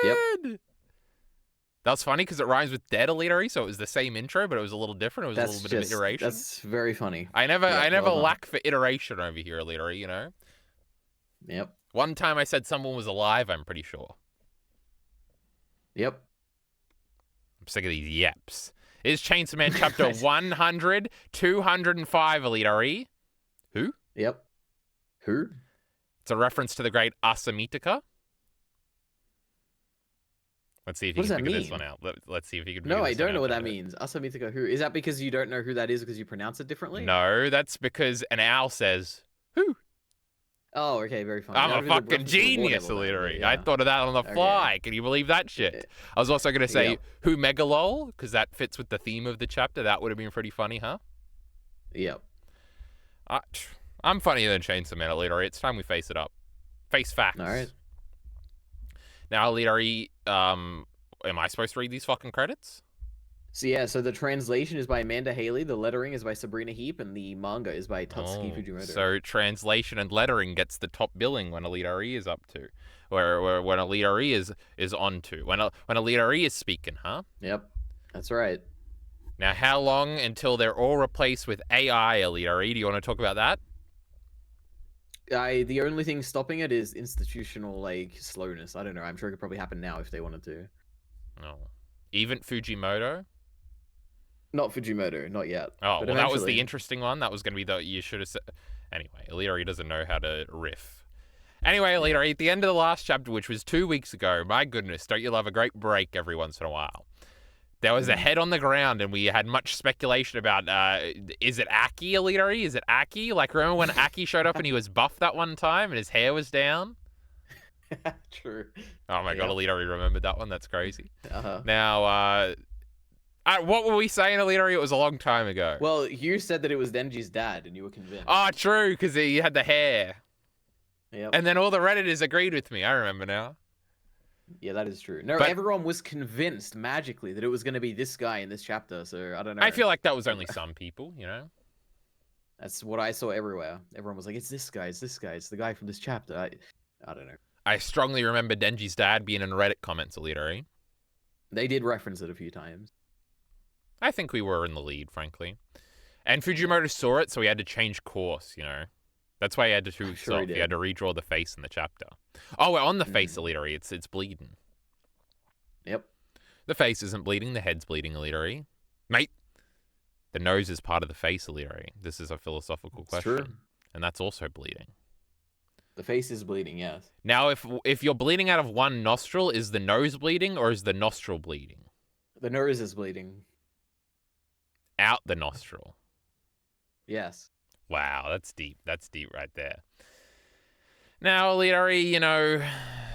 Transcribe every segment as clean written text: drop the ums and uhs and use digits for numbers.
Yep. That's funny because it rhymes with dead Elitery, so it was the same intro, but it was a little different. It was a little bit of iteration. That's very funny. I never Well lack for iteration over here, Elitery, you know? Yep. One time I said someone was alive, I'm pretty sure. Yep. I'm sick of these yeps. Is Chainsaw Man chapter 100, 205, Elitery? Who? Yep. Who? It's a reference to the great Asamitika. Let's see if you can figure this one out. Let's see if you can figure this one out. No, I don't know what that means. Asamitaka who? Is that because you don't know who that is because you pronounce it differently? No, that's because an owl says, who? Oh, okay, very funny. I'm a fucking genius, Elitery. Yeah. I thought of that on the fly. Can you believe that shit? I was also going to say, who Megalol? Because that fits with the theme of the chapter. That would have been pretty funny, huh? Yep. I'm funnier than Chainsaw Man, Elitery. It's time we face it up. Face facts. All right. Now, Elitery, am I supposed to read these fucking credits? So yeah, so the translation is by Amanda Haley, the lettering is by Sabrina Heap, and the manga is by Tatsuki Fujimoto. So translation and lettering gets the top billing when Elitery is up to, or when Elitery is on to, when Elitery is speaking, huh? Yep, that's right. Now, how long until they're all replaced with AI, Elitery? Do you want to talk about that? The only thing stopping it is institutional slowness. I don't know. I'm sure it could probably happen now if they wanted to. No, even Fujimoto. Not Fujimoto, not yet. Oh, well, that was the interesting one. That was going to be the you should have said. Anyway, Elitery doesn't know how to riff. Anyway, Elitery, at the end of the last chapter, which was 2 weeks ago, my goodness, don't you love a great break every once in a while? There was a head on the ground, and we had much speculation about, is it Aki, Elitery? Is it Aki? Like, remember when Aki showed up and he was buff that one time and his hair was down? True. Oh my god, Elitery remembered that one? That's crazy. Uh-huh. Now, what were we saying, Elitery? It was a long time ago. Well, you said that it was Denji's dad, and you were convinced. Oh, true, because he had the hair. Yep. And then all the Redditors agreed with me. I remember now. Yeah, that is true. No, everyone was convinced magically that it was going to be this guy in this chapter, so I don't know. I feel like that was only some people, you know? That's what I saw everywhere. Everyone was like, it's this guy, it's this guy, it's the guy from this chapter. I don't know. I strongly remember Denji's dad being in Reddit comments, Elitery. They did reference it a few times. I think we were in the lead, frankly. And Fujimoto saw it, so he had to change course, you know? That's why he had to do himself. He had to redraw the face in the chapter. Oh, we're on the face, Elitery. It's bleeding. Yep. The face isn't bleeding. The head's bleeding, Elitery. Mate, the nose is part of the face, Elitery. This is a philosophical question. True. And that's also bleeding. The face is bleeding, yes. Now, if you're bleeding out of one nostril, is the nose bleeding or is the nostril bleeding? The nose is bleeding. Out the nostril. Yes. Wow, that's deep. That's deep right there. Now, Elitery, you know,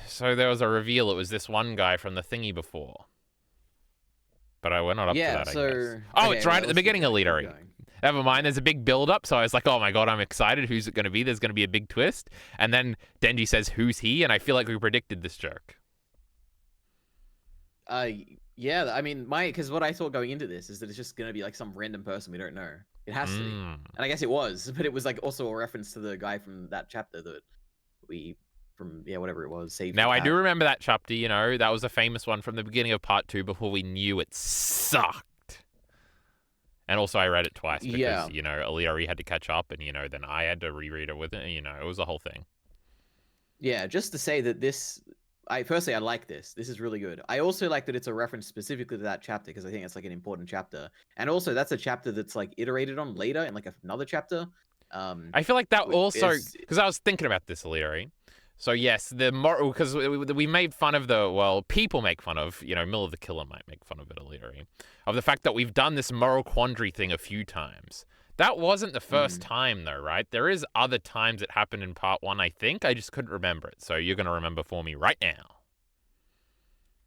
so there was a reveal. It was this one guy from the thingy before. But we're not up to that, I guess. Oh, it's right at the beginning, Elitery. Never mind, there's a big build-up, so I was like, oh my god, I'm excited. Who's it going to be? There's going to be a big twist. And then Denji says, who's he? And I feel like we predicted this joke. Yeah, I mean, because what I thought going into this is that it's just going to be like some random person we don't know. It has to be. And I guess it was, but it was like also a reference to the guy from that chapter that whatever it was. Saved now, I do remember that chapter, you know, that was a famous one from the beginning of part 2 before we knew it sucked. And also I read it twice because, you know, Elitery had to catch up and, you know, then I had to reread it with it. You know, it was a whole thing. Yeah, just to say that firstly, I like this. This is really good. I also like that it's a reference specifically to that chapter because I think it's like an important chapter. And also that's a chapter that's like iterated on later in like another chapter. I feel like that also, because I was thinking about this, Elitery. So yes, the moral, because we made fun of people make fun of, you know, Miller the Killer might make fun of it, Elitery, of the fact that we've done this moral quandary thing a few times. That wasn't the first time though, right? There is other times it happened in part 1, I think. I just couldn't remember it. So you're going to remember for me right now.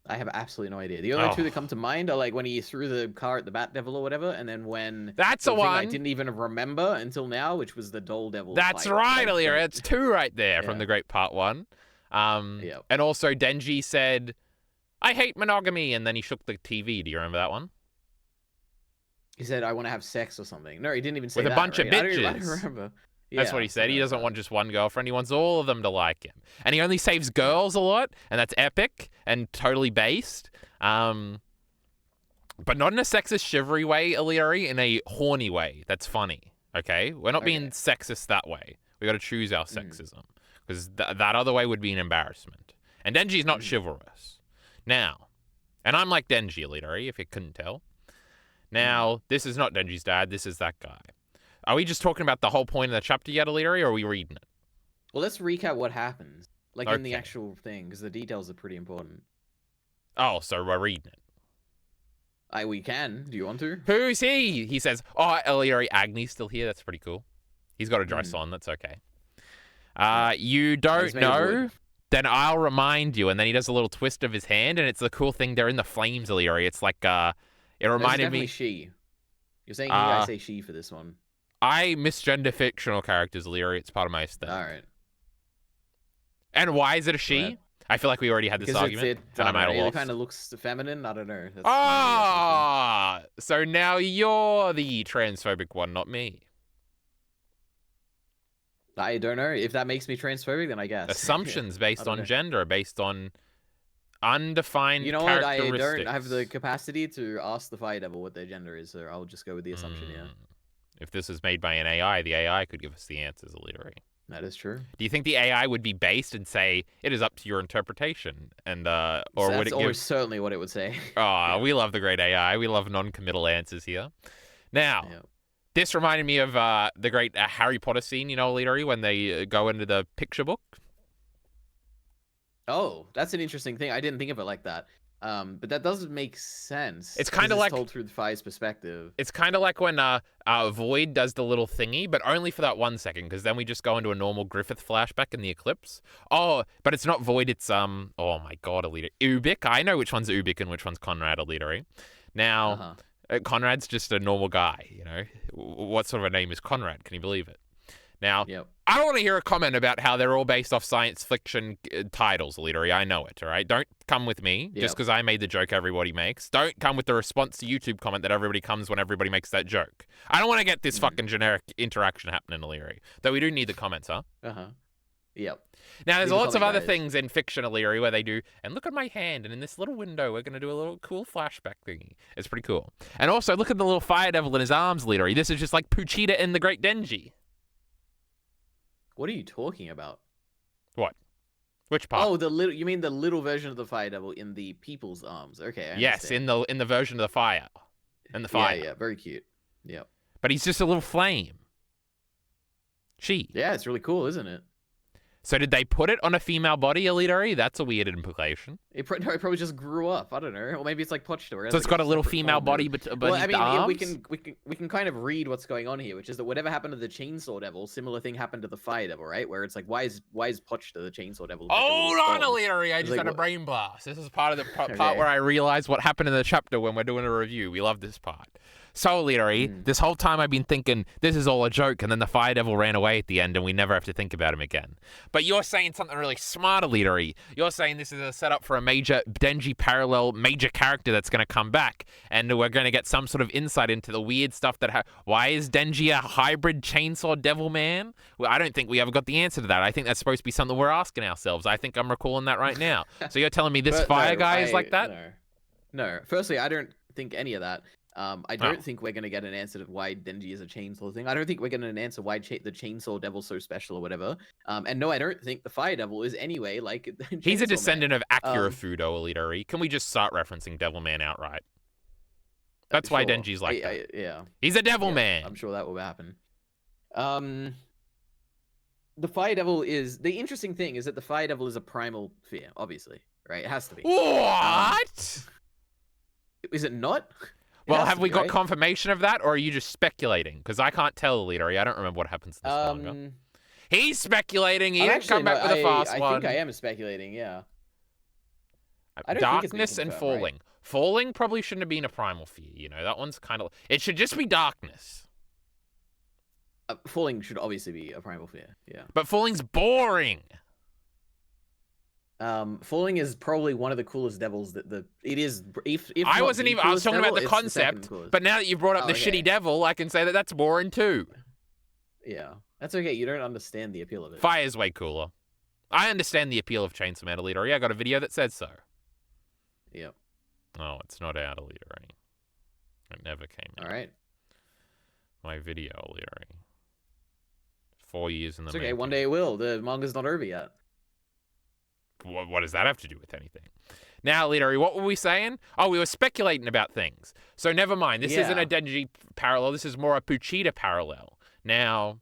I have absolutely no idea. The only two that come to mind are like when he threw the car at the Bat Devil or whatever, and then when that's the one I didn't even remember until now, which was the Doll Devil. That's right, Elitery. That's 2 right there from the great part 1. And also Denji said, "I hate monogamy," and then he shook the TV. Do you remember that one? He said, "I want to have sex" or something. No, he didn't even say with that. With a bunch of bitches. I don't remember. That's what he said. He doesn't want just one girlfriend. He wants all of them to like him. And he only saves girls a lot, and that's epic and totally based. But not in a sexist chivalry way, Illyari, in a horny way. That's funny, okay? We're not being sexist that way. We got to choose our sexism, because that other way would be an embarrassment. And Denji's not chivalrous. Now, and I'm like Denji, Illyari, if you couldn't tell. Now, this is not Denji's dad. This is that guy. Are we just talking about the whole point of the chapter yet, Illyari, or are we reading it? Well, let's recap what happens, like in the actual thing, because the details are pretty important. Oh, so we're reading it. We can. Do you want to? Who's he? He says, oh, Illyari, Agni's still here. That's pretty cool. He's got a dress on. That's okay. You don't know? Then I'll remind you. And then he does a little twist of his hand, and it's the cool thing. They're in the flames, Illyari. It's like, it reminded me. She. You're saying I say she for this one. I misgender fictional characters, Illyari. It's part of my aesthetic. All right. And why is it a she? I feel like we already had this argument. It kind of looks feminine. I don't know. So now you're the transphobic one, not me. I don't know. If that makes me transphobic, then I guess. Assumptions based on gender, based on undefined You know what? I characteristics. don't have the capacity to ask the Fire Devil what their gender is, so I'll just go with the assumption, yeah. If this is made by an AI, the AI could give us the answers, Illyari. That is true. Do you think the AI would be based and say, it is up to your interpretation? And or would it give... certainly what it would say. Oh, we love the great AI. We love non-committal answers here. Now, this reminded me of the great Harry Potter scene, you know, Illyari, when they go into the picture book. Oh, that's an interesting thing. I didn't think of it like that. But that does make sense. It's kind of like told through the Fire's perspective. It's kind of like when Void does the little thingy, but only for that 1 second, because then we just go into a normal Griffith flashback in the eclipse. Oh, but it's not Void. It's oh my god, Alita, Ubik. I know which one's Ubik and which one's Conrad, Alita. Now, Conrad's just a normal guy. You know, what sort of a name is Conrad? Can you believe it? Now, I don't want to hear a comment about how they're all based off science fiction titles, Illyari. I know it, all right? Don't come with me just because I made the joke everybody makes. Don't come with the response to YouTube comment that everybody comes when everybody makes that joke. I don't want to get this fucking generic interaction happening, Illyari. Though we do need the comments, huh? Yep. Now, there's lots of other things in fiction, Illyari, where they do, and look at my hand, and in this little window, we're going to do a little cool flashback thingy. It's pretty cool. And also, look at the little Fire Devil in his arms, Illyari. This is just like Puchita in the Great Denji. What are you talking about? What? Which part? Oh, you mean the little version of the Fire Devil in the people's arms? Okay. Yes, in the version of the fire, and the fire. Yeah, very cute. Yep. But he's just a little flame. Yeah, it's really cool, isn't it? So did they put it on a female body, Illyari? That's a weird implication. It probably just grew up. I don't know, or maybe it's like Pochita. So it's got a little female body, but well, I mean, arms? we can kind of read what's going on here, which is that whatever happened to the Chainsaw Devil, similar thing happened to the Fire Devil, right? Where it's like, why is Pochita the Chainsaw Devil? Hold on, Illyari, I just got a brain blast. This is part of the part where I realized what happened in the chapter when we're doing a review. We love this part. So, Illyari, this whole time I've been thinking, this is all a joke, and then the Fire Devil ran away at the end, and we never have to think about him again. But you're saying something really smart, Illyari. You're saying this is a setup for a major Denji parallel major character that's going to come back, and we're going to get some sort of insight into the weird stuff that... Why is Denji a hybrid Chainsaw Devil man? Well, I don't think we ever got the answer to that. I think that's supposed to be something we're asking ourselves. I think I'm recalling that right now. So you're telling me this Fire guy is like that? No. Firstly, I don't think any of that. I don't think we're going to get an answer to why Denji is a chainsaw thing. I don't think we're getting an answer why the Chainsaw Devil's so special or whatever. And no, I don't think the Fire Devil is anyway like He's a descendant of Akira Fudo, Illyari. Can we just start referencing Devilman outright? That's why Denji's like that. Yeah. He's a Devilman. I'm sure that will happen. The Fire Devil is... The interesting thing is that the Fire Devil is a primal fear, obviously. Right? It has to be. What? Is it not? Well, have we got confirmation of that, or are you just speculating? Because I can't tell, Illyari. I don't remember what happens in this manga. He's speculating. He didn't come back with a fast one. I think I am speculating, yeah. Darkness and falling. Right? Falling probably shouldn't have been a primal fear, you know? That one's kind of... It should just be darkness. Falling should obviously be a primal fear, yeah. But falling's boring. Falling is probably one of the coolest devils that it is. If I wasn't even. I was talking about the concept, but now that you've brought up the shitty devil, I can say that that's boring too. Yeah, that's okay. You don't understand the appeal of it. Fire's way cooler. I understand the appeal of Chainsaw Man, Elite Ori. I got a video that says so. Yep. Oh, it's not out, Elite Ori. It never came out. All right. My video, Elite Ori. 4 years in the It's okay. making. One day it will. The manga's not over yet. What does that have to do with anything? Now, Elite Ori, what were we saying? Oh, we were speculating about things. So never mind. This isn't a Denji parallel. This is more a Puchita parallel. Now,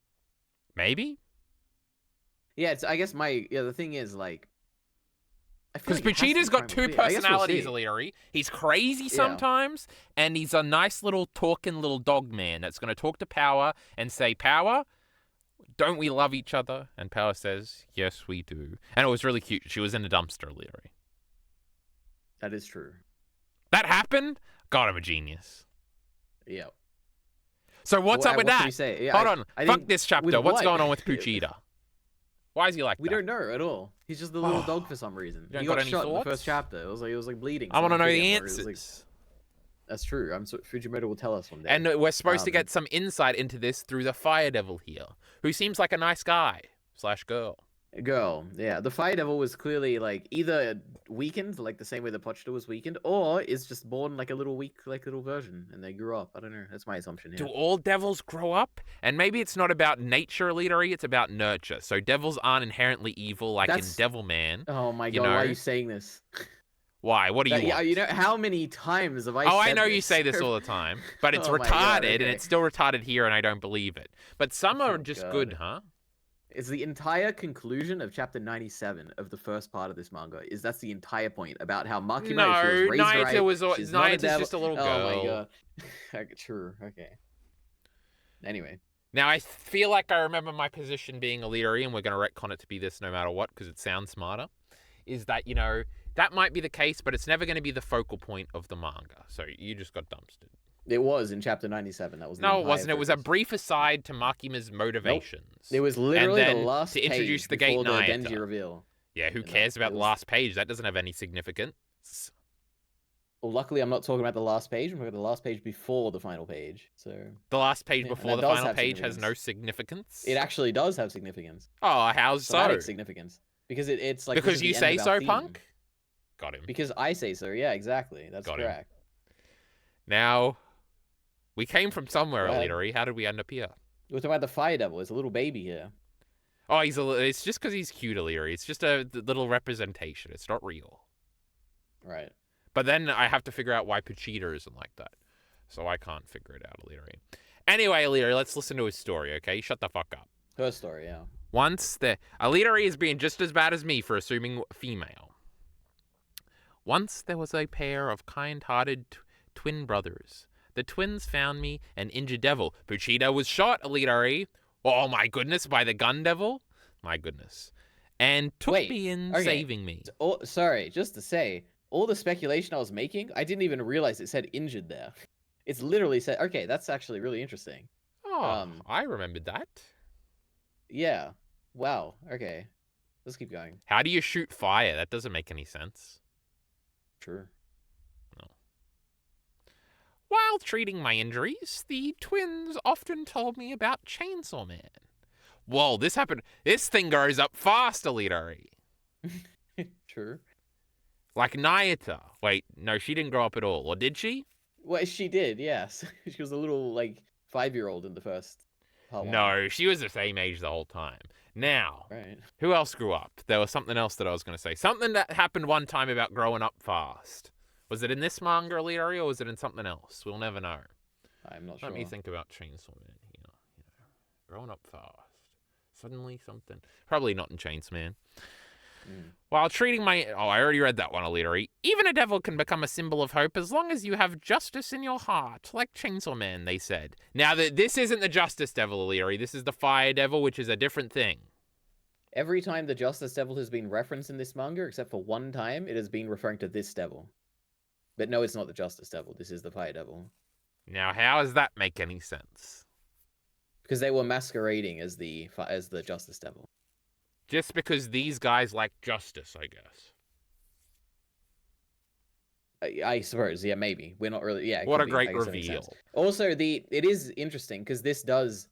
maybe? Yeah, I guess the thing is, like, because Puchita's got two personalities, Elite Ori. He's crazy sometimes, and he's a nice little talking little dog man that's going to talk to Power and say, Power, don't we love each other? And Power says, yes, we do. And it was really cute. She was in a dumpster, Elite Ori. That is true. That happened? God, I'm a genius. Yeah. So what's up with that? Can we say? Yeah, Hold on. Fuck this chapter. What's going on with Puchita? Why is he like that? We don't know at all. He's just the little dog for some reason. He got shot in the first chapter. It was like bleeding. I want to know the answers. Like, that's true. Fujimoto will tell us one day. And we're supposed to get some insight into this through the Fire Devil here, who seems like a nice guy / girl. Girl, yeah. The Fire Devil was clearly like either weakened, like the same way the Pochita was weakened, or is just born like a little weak, like little version, and they grew up. I don't know. That's my assumption here. Do all devils grow up? And maybe it's not about nature, Elite Ori, it's about nurture. So devils aren't inherently evil like in Devilman. Oh my god, why are you saying this? Why? What do you want? You know, how many times have I said I know this? You say this all the time, but it's retarded, God, okay. And it's still retarded here, and I don't believe it. But some are just good, huh? It's the entire conclusion of chapter 97 of the first part of this manga. That's the entire point about how Makima was raised right. Nayata's just a little girl. Oh my god. Okay, true. Okay. Anyway. Now I feel like I remember my position being Elite Ori, and we're going to retcon it to be this no matter what because it sounds smarter. Is that, you know, that might be the case, but it's never going to be the focal point of the manga. So you just got dumpstered. It was in chapter 97. That was no, it wasn't. It was a brief aside to Makima's motivations. Nope. It was literally the last to introduce the gate the Denji reveal. Yeah, who cares about the last page? That doesn't have any significance. Well, luckily, I'm not talking about the last page. I'm talking about the last page before the final page. So the last page before the final page has no significance. It actually does have significance. Oh, how's so? Significance because it's like because you say so, Punk. Got him. Because I say so. Yeah, exactly. That's correct. Now. We came from somewhere, Elite Ori. How did we end up here? We're talking about the Fire Devil. It's a little baby here. Oh, it's just because he's cute, Elite Ori. It's just a little representation. It's not real. Right. But then I have to figure out why Puchita isn't like that. So I can't figure it out, Elite Ori. Anyway, Elite Ori, let's listen to his story, okay? Shut the fuck up. Her story, yeah. Elite Ori is being just as bad as me for assuming female. Once there was a pair of kind-hearted twin brothers. The twins found me an injured devil. Puchita was shot, Elite Ori. Oh my goodness, by the gun devil? My goodness. And took me in, saving me. Sorry, just to say, all the speculation I was making, I didn't even realize it said injured there. It's literally said, okay, that's actually really interesting. Oh, I remembered that. Yeah. Wow. Okay. Let's keep going. How do you shoot fire? That doesn't make any sense. True. While treating my injuries, the twins often told me about Chainsaw Man. Whoa, this happened. This thing grows up fast, Elite Ori. True. Like Nayata. Wait, no, she didn't grow up at all, or did she? Well, she did, yes. She was a little, 5-year-old in the first part. No, she was the same age the whole time. Now, Who else grew up? There was something else that I was going to say. Something that happened one time about growing up fast. Was it in this manga, Elite Ori, or was it in something else? We'll never know. I'm not sure. Let me think about Chainsaw Man here. Growing up fast. Suddenly something. Probably not in Chainsaw Man. While treating my... Oh, I already read that one, Elite Ori. Even a devil can become a symbol of hope as long as you have justice in your heart, like Chainsaw Man, they said. Now, this isn't the Justice Devil, Elite Ori. This is the Fire Devil, which is a different thing. Every time the Justice Devil has been referenced in this manga, except for one time, it has been referring to this devil. But no, it's not the Justice Devil. This is the Fire Devil. Now, how does that make any sense? Because they were masquerading as the Justice Devil. Just because these guys like justice, I guess. I suppose, yeah, maybe. We're not really, yeah. What a great reveal. Also, it is interesting because this does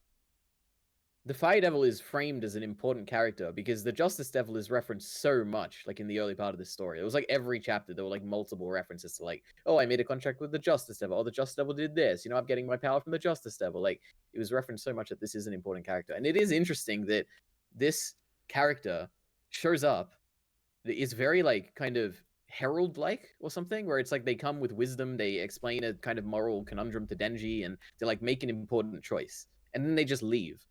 the Fire Devil is framed as an important character because the Justice Devil is referenced so much, like in the early part of this story. It was like every chapter there were like multiple references to like, oh, I made a contract with the Justice Devil. Oh, the Justice Devil did this. You know, I'm getting my power from the Justice Devil. Like it was referenced so much that this is an important character, and it is interesting that this character shows up. Is very like kind of herald like or something, where it's like they come with wisdom, they explain a kind of moral conundrum to Denji, and they like make an important choice, and then they just leave.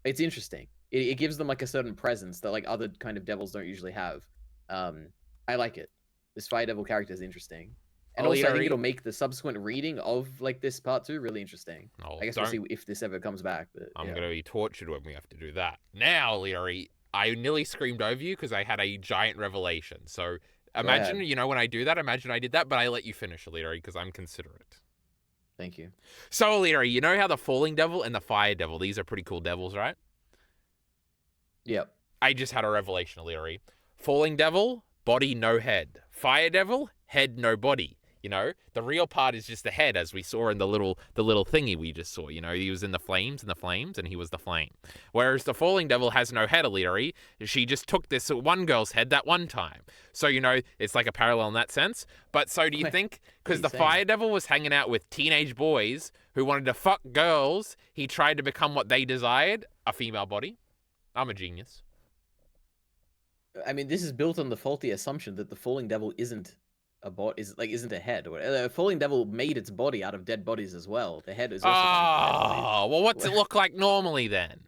It's interesting. It gives them like a certain presence that like other kind of devils don't usually have. I like it. This Fire Devil character is interesting, and also I think it'll make the subsequent reading of like this part 2 really interesting. I guess we'll see if this ever comes back. But I'm gonna be tortured when we have to do that. Now, Leary, I nearly screamed over you because I had a giant revelation. So imagine, you know, when I do that, imagine I did that, but I let you finish, Leary, because I'm considerate. Thank you. So, Leary, you know how the Falling Devil and the Fire Devil, these are pretty cool devils, right? Yep. I just had a revelation, Leary. Falling Devil, body, no head. Fire Devil, head, no body. You know, the real part is just the head, as we saw in the little thingy we just saw. You know, he was in the flames, and he was the flame. Whereas the Falling Devil has no head, Leary. She just took this one girl's head that one time. So, you know, it's like a parallel in that sense. But so do you think, because the Fire Devil was hanging out with teenage boys who wanted to fuck girls, he tried to become what they desired, a female body? I'm a genius. I mean, this is built on the faulty assumption that the Falling Devil isn't isn't a head. Falling Devil made its body out of dead bodies as well. The head is also well, what's it look like normally then?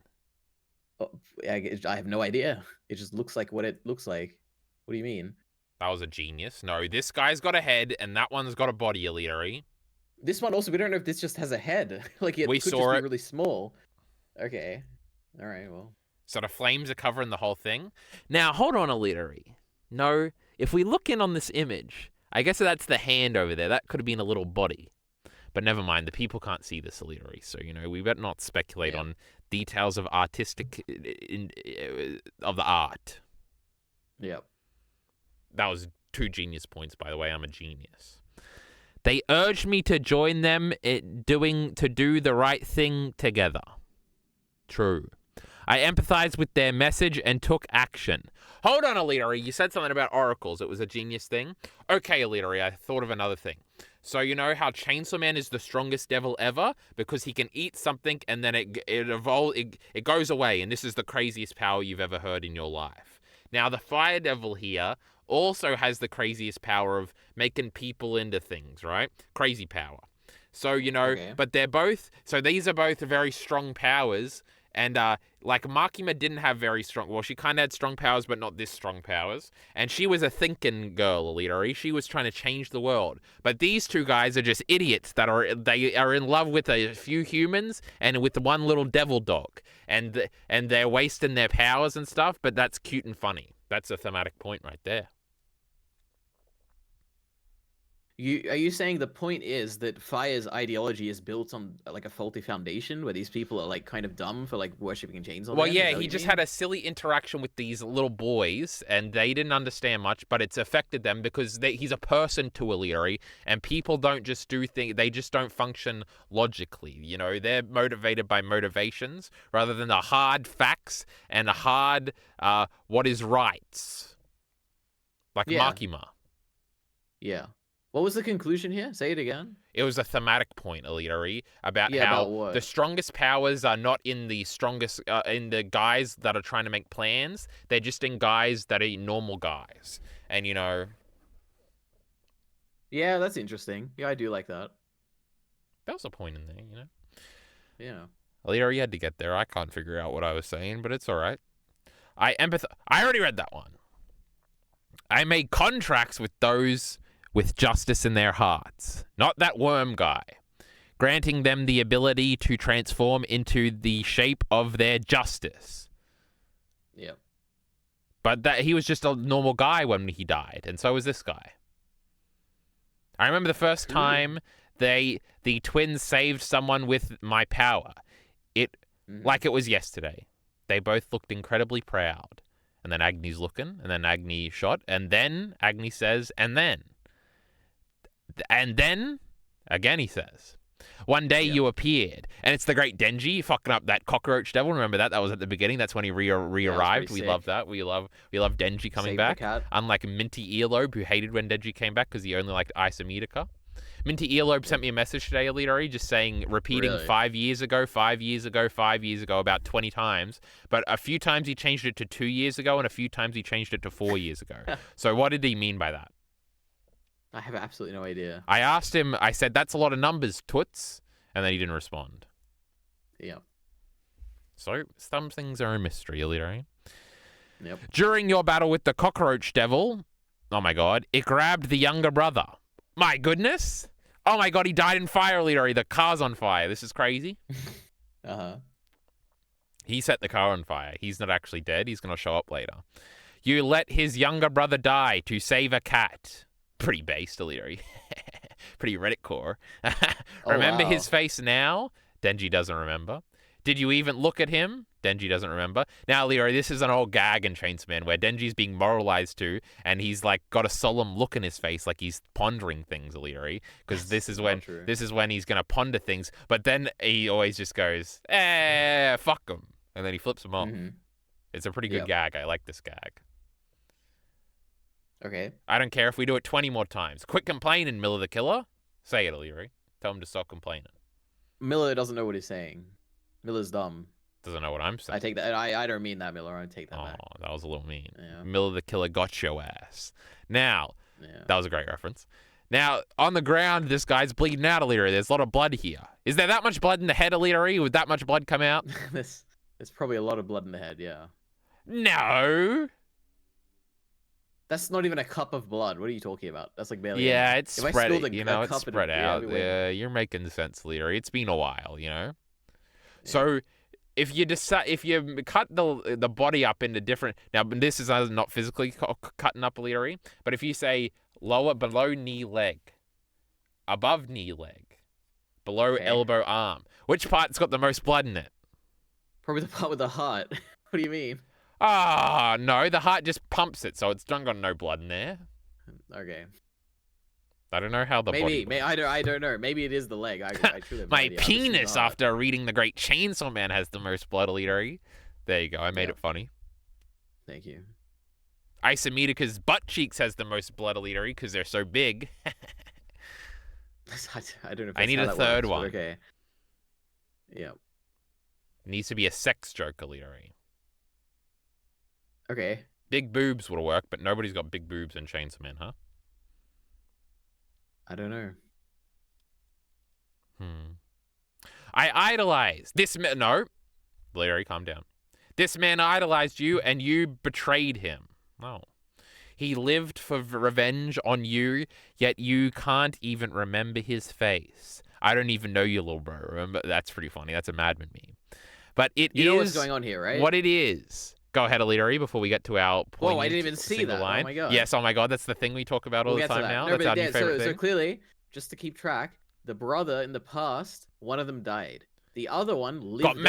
I have no idea. It just looks like what it looks like. What do you mean? That was a genius. No, this guy's got a head and that one's got a body, Leary. This one also, we don't know if this just has a head. Like it could just be really small. Okay. All right, well. So the flames are covering the whole thing. Now, hold on, Leary. No, if we look in on this image, I guess that's the hand over there. That could have been a little body. But never mind, the people can't see this, Leary. So, you know, we better not speculate on details of of the art. Yep. That was 2 genius points, by the way. I'm a genius. They urged me to join them to do the right thing together. True. I empathized with their message and took action. Hold on, Alidari. You said something about oracles. It was a genius thing. Okay, Alidari, I thought of another thing. So you know how Chainsaw Man is the strongest devil ever? Because he can eat something and then it goes away. And this is the craziest power you've ever heard in your life. Now, the Fire Devil here also has the craziest power of making people into things, right? Crazy power. So, you know, but these are both very strong powers. And, like, Makima didn't have very strong... Well, she kind of had strong powers, but not this strong powers. And she was a thinking girl, Alidari. She was trying to change the world. But these 2 guys are just idiots that they are in love with a few humans and with one little devil dog. And they're wasting their powers and stuff, but that's cute and funny. That's a thematic point right there. Are you saying the point is that Fire's ideology is built on like a faulty foundation where these people are like kind of dumb for like worshipping Chainsaw Man? Well, yeah, he just had a silly interaction with these little boys and they didn't understand much, but it's affected them because he's a person to Aliri, and people don't just do things, they just don't function logically. You know, they're motivated by motivations rather than the hard facts and the hard what is rights. Like Makima. Yeah. What was the conclusion here? Say it again. It was a thematic point, Alidari, about how the strongest powers are not in the strongest, in the guys that are trying to make plans. They're just in guys that are normal guys. And, you know... Yeah, that's interesting. Yeah, I do like that. That was a point in there, you know? Yeah. Alidari had to get there. I can't figure out what I was saying, but it's all right. I already read that one. I made contracts with those... with justice in their hearts, not that worm guy, granting them the ability to transform into the shape of their justice. Yep. But that he was just a normal guy when he died, and so was this guy. I remember the first time the twins saved someone with my power. Like it was yesterday. They both looked incredibly proud. And then Agni's looking, and then Agni shot, and then Agni says, and then... And then, again he says, One day you appeared, and it's the great Denji fucking up that cockroach devil. Remember that? That was at the beginning. That's when he re-arrived. We love that. We love Denji coming back. Unlike Minty Earlobe, who hated when Denji came back because he only liked Isometrica. Minty Earlobe sent me a message today, Elitari, just saying, repeating 5 years ago, 5 years ago, 5 years ago, about 20 times. But a few times he changed it to 2 years ago, and a few times he changed it to 4 years ago. So what did he mean by that? I have absolutely no idea. I asked him, I said, that's a lot of numbers, toots. And then he didn't respond. Yeah. So some things are a mystery, Elitari. Yep. During your battle with the cockroach devil, oh my god, it grabbed the younger brother. My goodness. Oh my god, he died in fire, Elitari. The car's on fire. This is crazy. Uh-huh. He set the car on fire. He's not actually dead. He's going to show up later. You let his younger brother die to save a cat. Pretty based, Elitari. Pretty Reddit core. Remember his face now? Denji doesn't remember. Did you even look at him? Denji doesn't remember. Now, Leo, this is an old gag in Chainsaw Man where Denji's being moralized to, and he's like got a solemn look in his face, like he's pondering things, Leo, because this is when he's gonna ponder things. But then he always just goes, fuck him, and then he flips him off. It's a pretty good gag. I like this gag. Okay. I don't care if we do it 20 more times. Quit complaining, Miller the Killer. Say it, Leary. Tell him to stop complaining. Miller doesn't know what he's saying. Miller's dumb. Doesn't know what I'm saying. I take that. I don't mean that, Miller. I take that back. Oh, that was a little mean. Yeah. Miller the Killer got your ass. Now, that was a great reference. Now, on the ground, this guy's bleeding out, Leary. There's a lot of blood here. Is there that much blood in the head, Leary? Would that much blood come out? There's probably a lot of blood in the head, yeah. No. That's not even a cup of blood. What are you talking about? That's like barely. Yeah, it's spread. It's spread out. Yeah, you're making sense, Leary. It's been a while, Yeah. So, if you decide, if you cut the body up into different, now this is not physically cutting up, Leary, but if you say below knee leg, above knee leg, below elbow arm, which part's got the most blood in it? Probably the part with the heart. What do you mean? Ah, no, the heart just pumps it, so it's not got no blood in there. Okay. I don't know how the body works. I don't know. Maybe it is the leg. I truly have no My idea. penis, after reading The Great Chainsaw Man, has the most blood, Leadery. There you go. I made it funny. Thank you. Isometrica's butt cheeks has the most blood, Leadery, because they're so big. I don't know if I need a third one. Okay. Yeah. It needs to be a sex joke, Leadery. Okay. Big boobs would work, but nobody's got big boobs in Chainsaw Man, huh? I don't know. I idolized this man. No. Larry, calm down. This man idolized you and you betrayed him. No. He lived for revenge on you, yet you can't even remember his face. I don't even know you, little bro. Remember? That's pretty funny. That's a Madman meme. But you know what's going on here, right? What it is. Go ahead, Alita, before we get to our point. Whoa, I didn't even see that. Line. Oh my god. Yes, oh my god, that's the thing we talk about all the time now. That's our new favorite thing. So clearly, just to keep track, the brother in the past, one of them died. The other one lived on,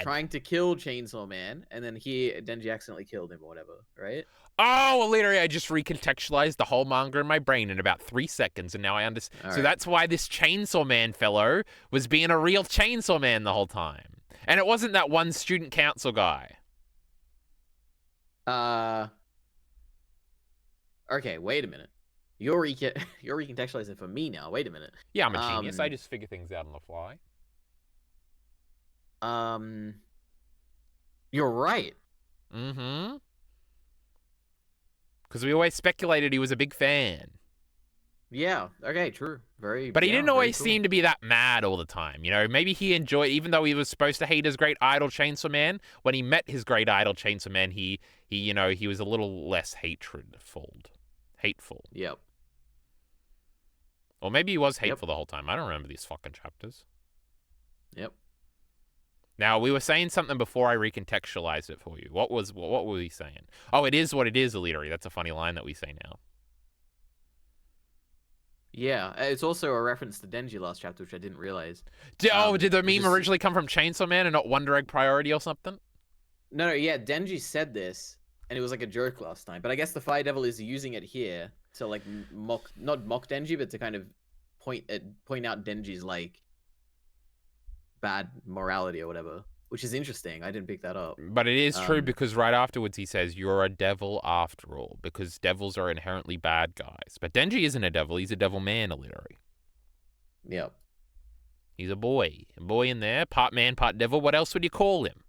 trying to kill Chainsaw Man, and then Denji accidentally killed him or whatever, right? Oh, literally, I just recontextualized the whole manga in my brain in about 3 seconds, and now I understand. So that's why this Chainsaw Man fellow was being a real Chainsaw Man the whole time. And it wasn't that one student council guy. Okay, wait a minute. You're recontextualizing for me now. Wait a minute. Yeah, I'm a genius. I just figure things out on the fly. You're right. Mm-hmm. Because we always speculated he was a big fan. Yeah, okay, true. But he didn't always seem to be that mad all the time. You know, maybe he enjoyed, even though he was supposed to hate his great idol Chainsaw Man, when he met his great idol Chainsaw Man, he was a little less hateful. Yep. Or maybe he was hateful the whole time. I don't remember these fucking chapters. Yep. Now, we were saying something before I recontextualized it for you. What were we saying? Oh, it is what it is, Elitary. That's a funny line that we say now. Yeah, it's also a reference to Denji last chapter, which I didn't realize. Did the meme originally come from Chainsaw Man and not Wonder Egg Priority or something? No, yeah, Denji said this, and it was like a joke last time. But I guess the Fire Devil is using it here to like not mock Denji, but to kind of point out Denji's like bad morality or whatever, which is interesting. I didn't pick that up. But it is true because right afterwards he says, you're a devil after all, because devils are inherently bad guys. But Denji isn't a devil. He's a devil man, literally. Yep. He's a boy. A boy in there, part man, part devil. What else would you call him?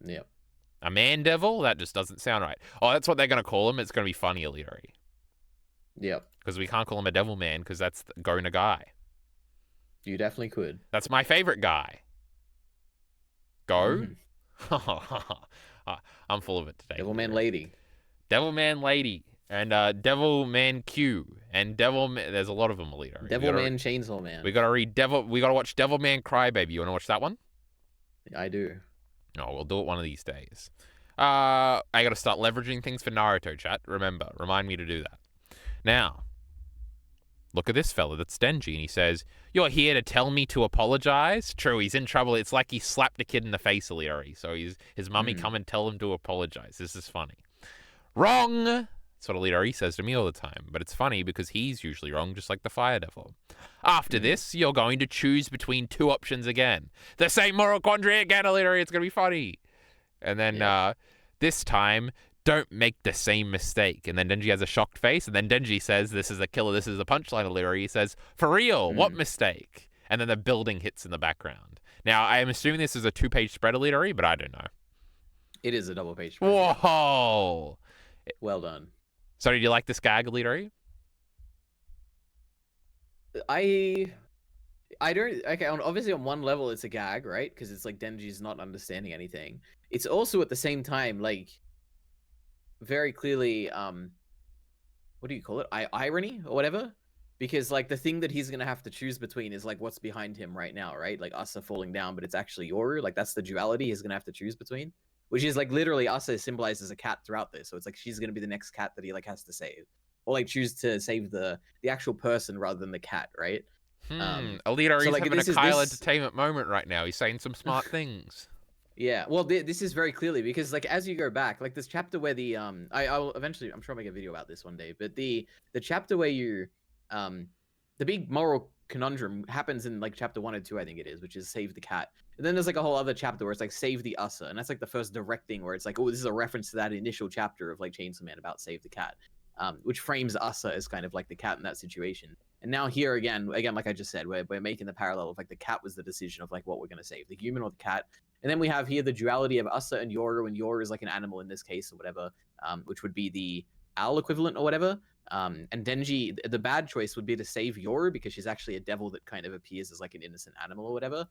Yep. A man devil? That just doesn't sound right. Oh, that's what they're going to call him. It's going to be funny, literally. Yep. Because we can't call him a devil man because that's Gona guy. You definitely could. That's my favorite guy. Go? I'm full of it today. Devilman Lady. Devilman Lady. And Devilman Q. And there's a lot of them, Alita. Devilman Chainsaw Man. We gotta watch Devilman Crybaby. You wanna watch that one? I do. Oh, we'll do it one of these days. I gotta start leveraging things for Naruto, chat. Remember, remind me to do that. Now, look at this fella, that's Denji, and he says, you're here to tell me to apologize? True, he's in trouble. It's like he slapped a kid in the face, Alita. So his mummy come and tell him to apologize. This is funny. Wrong! That's what Alita says to me all the time. But it's funny because he's usually wrong, just like the Fire Devil. After this, you're going to choose between two options again. The same moral quandary again, Alita. It's going to be funny. And then this time, don't make the same mistake. And then Denji has a shocked face. And then Denji says, this is a killer. This is a punchline, Alita. He says, for real, what mistake? And then the building hits in the background. Now, I am assuming this is a 2-page spread, Alita, but I don't know. It is a double-page spread. Whoa! Well done. So, did you like this gag, Alita? I don't. Okay, obviously on one level it's a gag, right? Because it's like Denji's not understanding anything. It's also at the same time like very clearly what do you call it? Irony or whatever? Because like the thing that he's gonna have to choose between is like what's behind him right now, right? Like Asa falling down, but it's actually Yoru. Like that's the duality he's gonna have to choose between. Which is like literally Asa is symbolized as a cat throughout this. So it's like she's gonna be the next cat that he like has to save. Or like choose to save the actual person rather than the cat, right? Alita, so he's like, having a Kyle entertainment moment right now. He's saying some smart things. Yeah, well, this is very clearly because like as you go back, like this chapter where the I'll eventually, I'm sure I'll make a video about this one day, but the chapter where you the big moral conundrum happens in like chapter 1 or 2, I think it is, which is save the cat. And then there's like a whole other chapter where it's like save the Asa, and that's like the first direct thing where it's like, oh, this is a reference to that initial chapter of like Chainsaw Man about save the cat, which frames Asa as kind of like the cat in that situation. And now here again, like I just said, we're making the parallel of like the cat was the decision of like what we're gonna save, the human or the cat. And then we have here the duality of Asa and Yoru is like an animal in this case or whatever, which would be the owl equivalent or whatever. And Denji, the bad choice would be to save Yoru because she's actually a devil that kind of appears as like an innocent animal or whatever.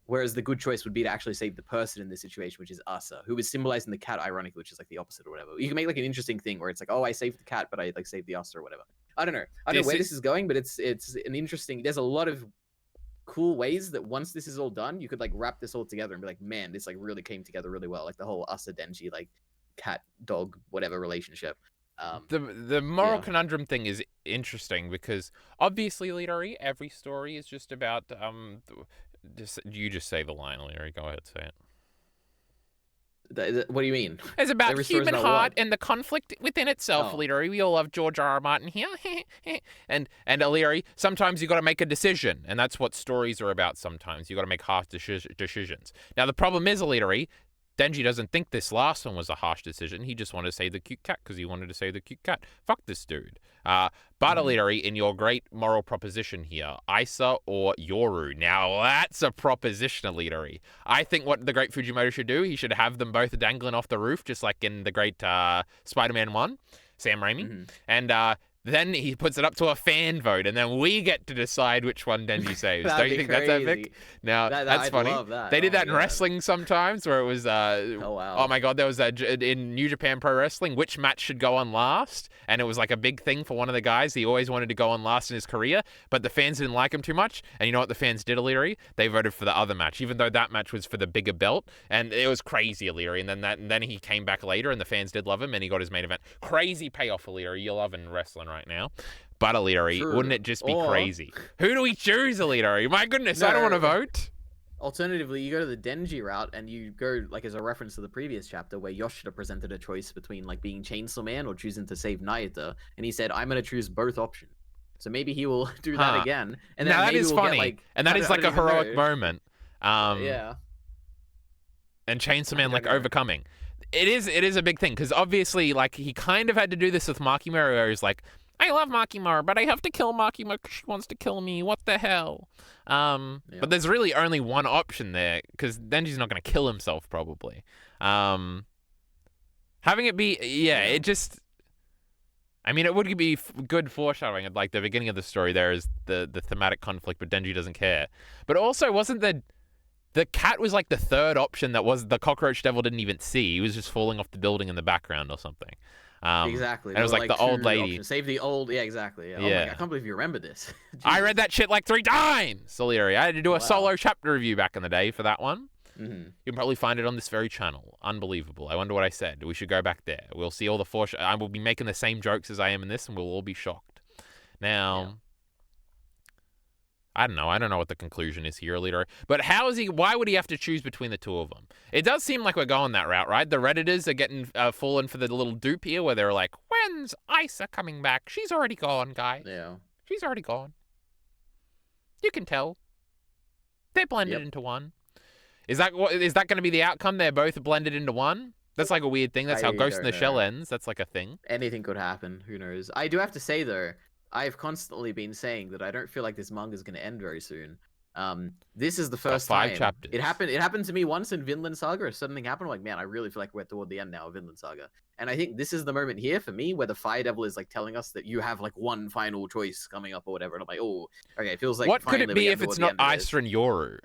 Whereas the good choice would be to actually save the person in this situation, which is Asa, who is symbolizing the cat, ironically, which is like the opposite or whatever. You can make like an interesting thing where it's like, oh, I saved the cat, but I like saved the Asa or whatever. I don't know. I don't know where this is going, but it's an interesting. There's a lot of cool ways that once this is all done, you could like wrap this all together and be like, man, this like really came together really well. Like the whole Asa Denji like cat dog whatever relationship. The moral conundrum thing is interesting because obviously, Leadery, every story is just about you just say the line, Leadery. Go ahead, say it. What do you mean? It's about human heart and the conflict within itself, Leadery. We all love George R.R. Martin here. and Leadery, sometimes you got to make a decision, and that's what stories are about sometimes. You got to make harsh decisions. Now, the problem is, Leadery, Denji doesn't think this last one was a harsh decision. He just wanted to save the cute cat because he wanted to save the cute cat. Fuck this dude. But Alita, in your great moral proposition here, Isa or Yoru. Now that's a proposition, Alita. I think what the great Fujimoto should do, he should have them both dangling off the roof, just like in the great Spider-Man 1, Sam Raimi. And then he puts it up to a fan vote, and then we get to decide which one Denji saves. Don't you think that's epic? Now, that's funny. They did that in wrestling sometimes, where it was, oh my god, there was in New Japan Pro Wrestling, which match should go on last, and it was like a big thing for one of the guys. He always wanted to go on last in his career, but the fans didn't like him too much, and you know what the fans did, Illyri? They voted for the other match, even though that match was for the bigger belt, and it was crazy, Illyri, and then he came back later, and the fans did love him, and he got his main event. Crazy payoff, Illyri. You're loving wrestling right now. But Alita, wouldn't it just be crazy? Who do we choose, Alita? My goodness, I don't want to vote. Alternatively, you go to the Denji route and you go like as a reference to the previous chapter where Yoshida presented a choice between like being Chainsaw Man or choosing to save Nayata, and he said, "I'm gonna choose both options." So maybe he will do that again, and then now that maybe is we'll funny, get, like, and that I is don't like a even heroic know. moment. Yeah. And Chainsaw I Man don't like know. overcoming. It is a big thing because obviously like he kind of had to do this with Makimura, where he's like, I love Makimura, but I have to kill Makimura because she wants to kill me. What the hell? Yeah. But there's really only one option there because Denji's not going to kill himself probably. Having it be it just. I mean, it would be good foreshadowing at like the beginning of the story. There is the thematic conflict, but Denji doesn't care. But also, wasn't the cat was like the third option that was the cockroach devil didn't even see. He was just falling off the building in the background or something. Exactly. And it was like the old lady. Options. Save the old. Yeah, exactly. Yeah. Oh my god, I can't believe you remember this. I read that shit like 3 times. Solitary. I had to do a solo Wow. chapter review back in the day for that one. Mm-hmm. You can probably find it on this very channel. Unbelievable. I wonder what I said. We should go back there. We'll see all the I will be making the same jokes as I am in this, and we'll all be shocked. Now, I don't know. I don't know what the conclusion is here, leader. But why would he have to choose between the two of them? It does seem like we're going that route, right? The Redditors are getting fallen for the little dupe here where they're like, when's Isa coming back? She's already gone, guys. Yeah. She's already gone. You can tell. They're blended into one. Is that going to be the outcome? They're both blended into one? That's like a weird thing. That's how Ghost in the Shell ends. That's like a thing. Anything could happen. Who knows? I do have to say, though, I've constantly been saying that I don't feel like this manga is going to end very soon. This is the first time. 5 chapters. It happened to me once in Vinland Saga. Something happened. I'm like, man, I really feel like we're toward the end now of Vinland Saga. And I think this is the moment here for me where the Fire Devil is like telling us that you have like one final choice coming up or whatever. And I'm like, oh, okay, it feels like. What could it be if it's not Isa and Yoru?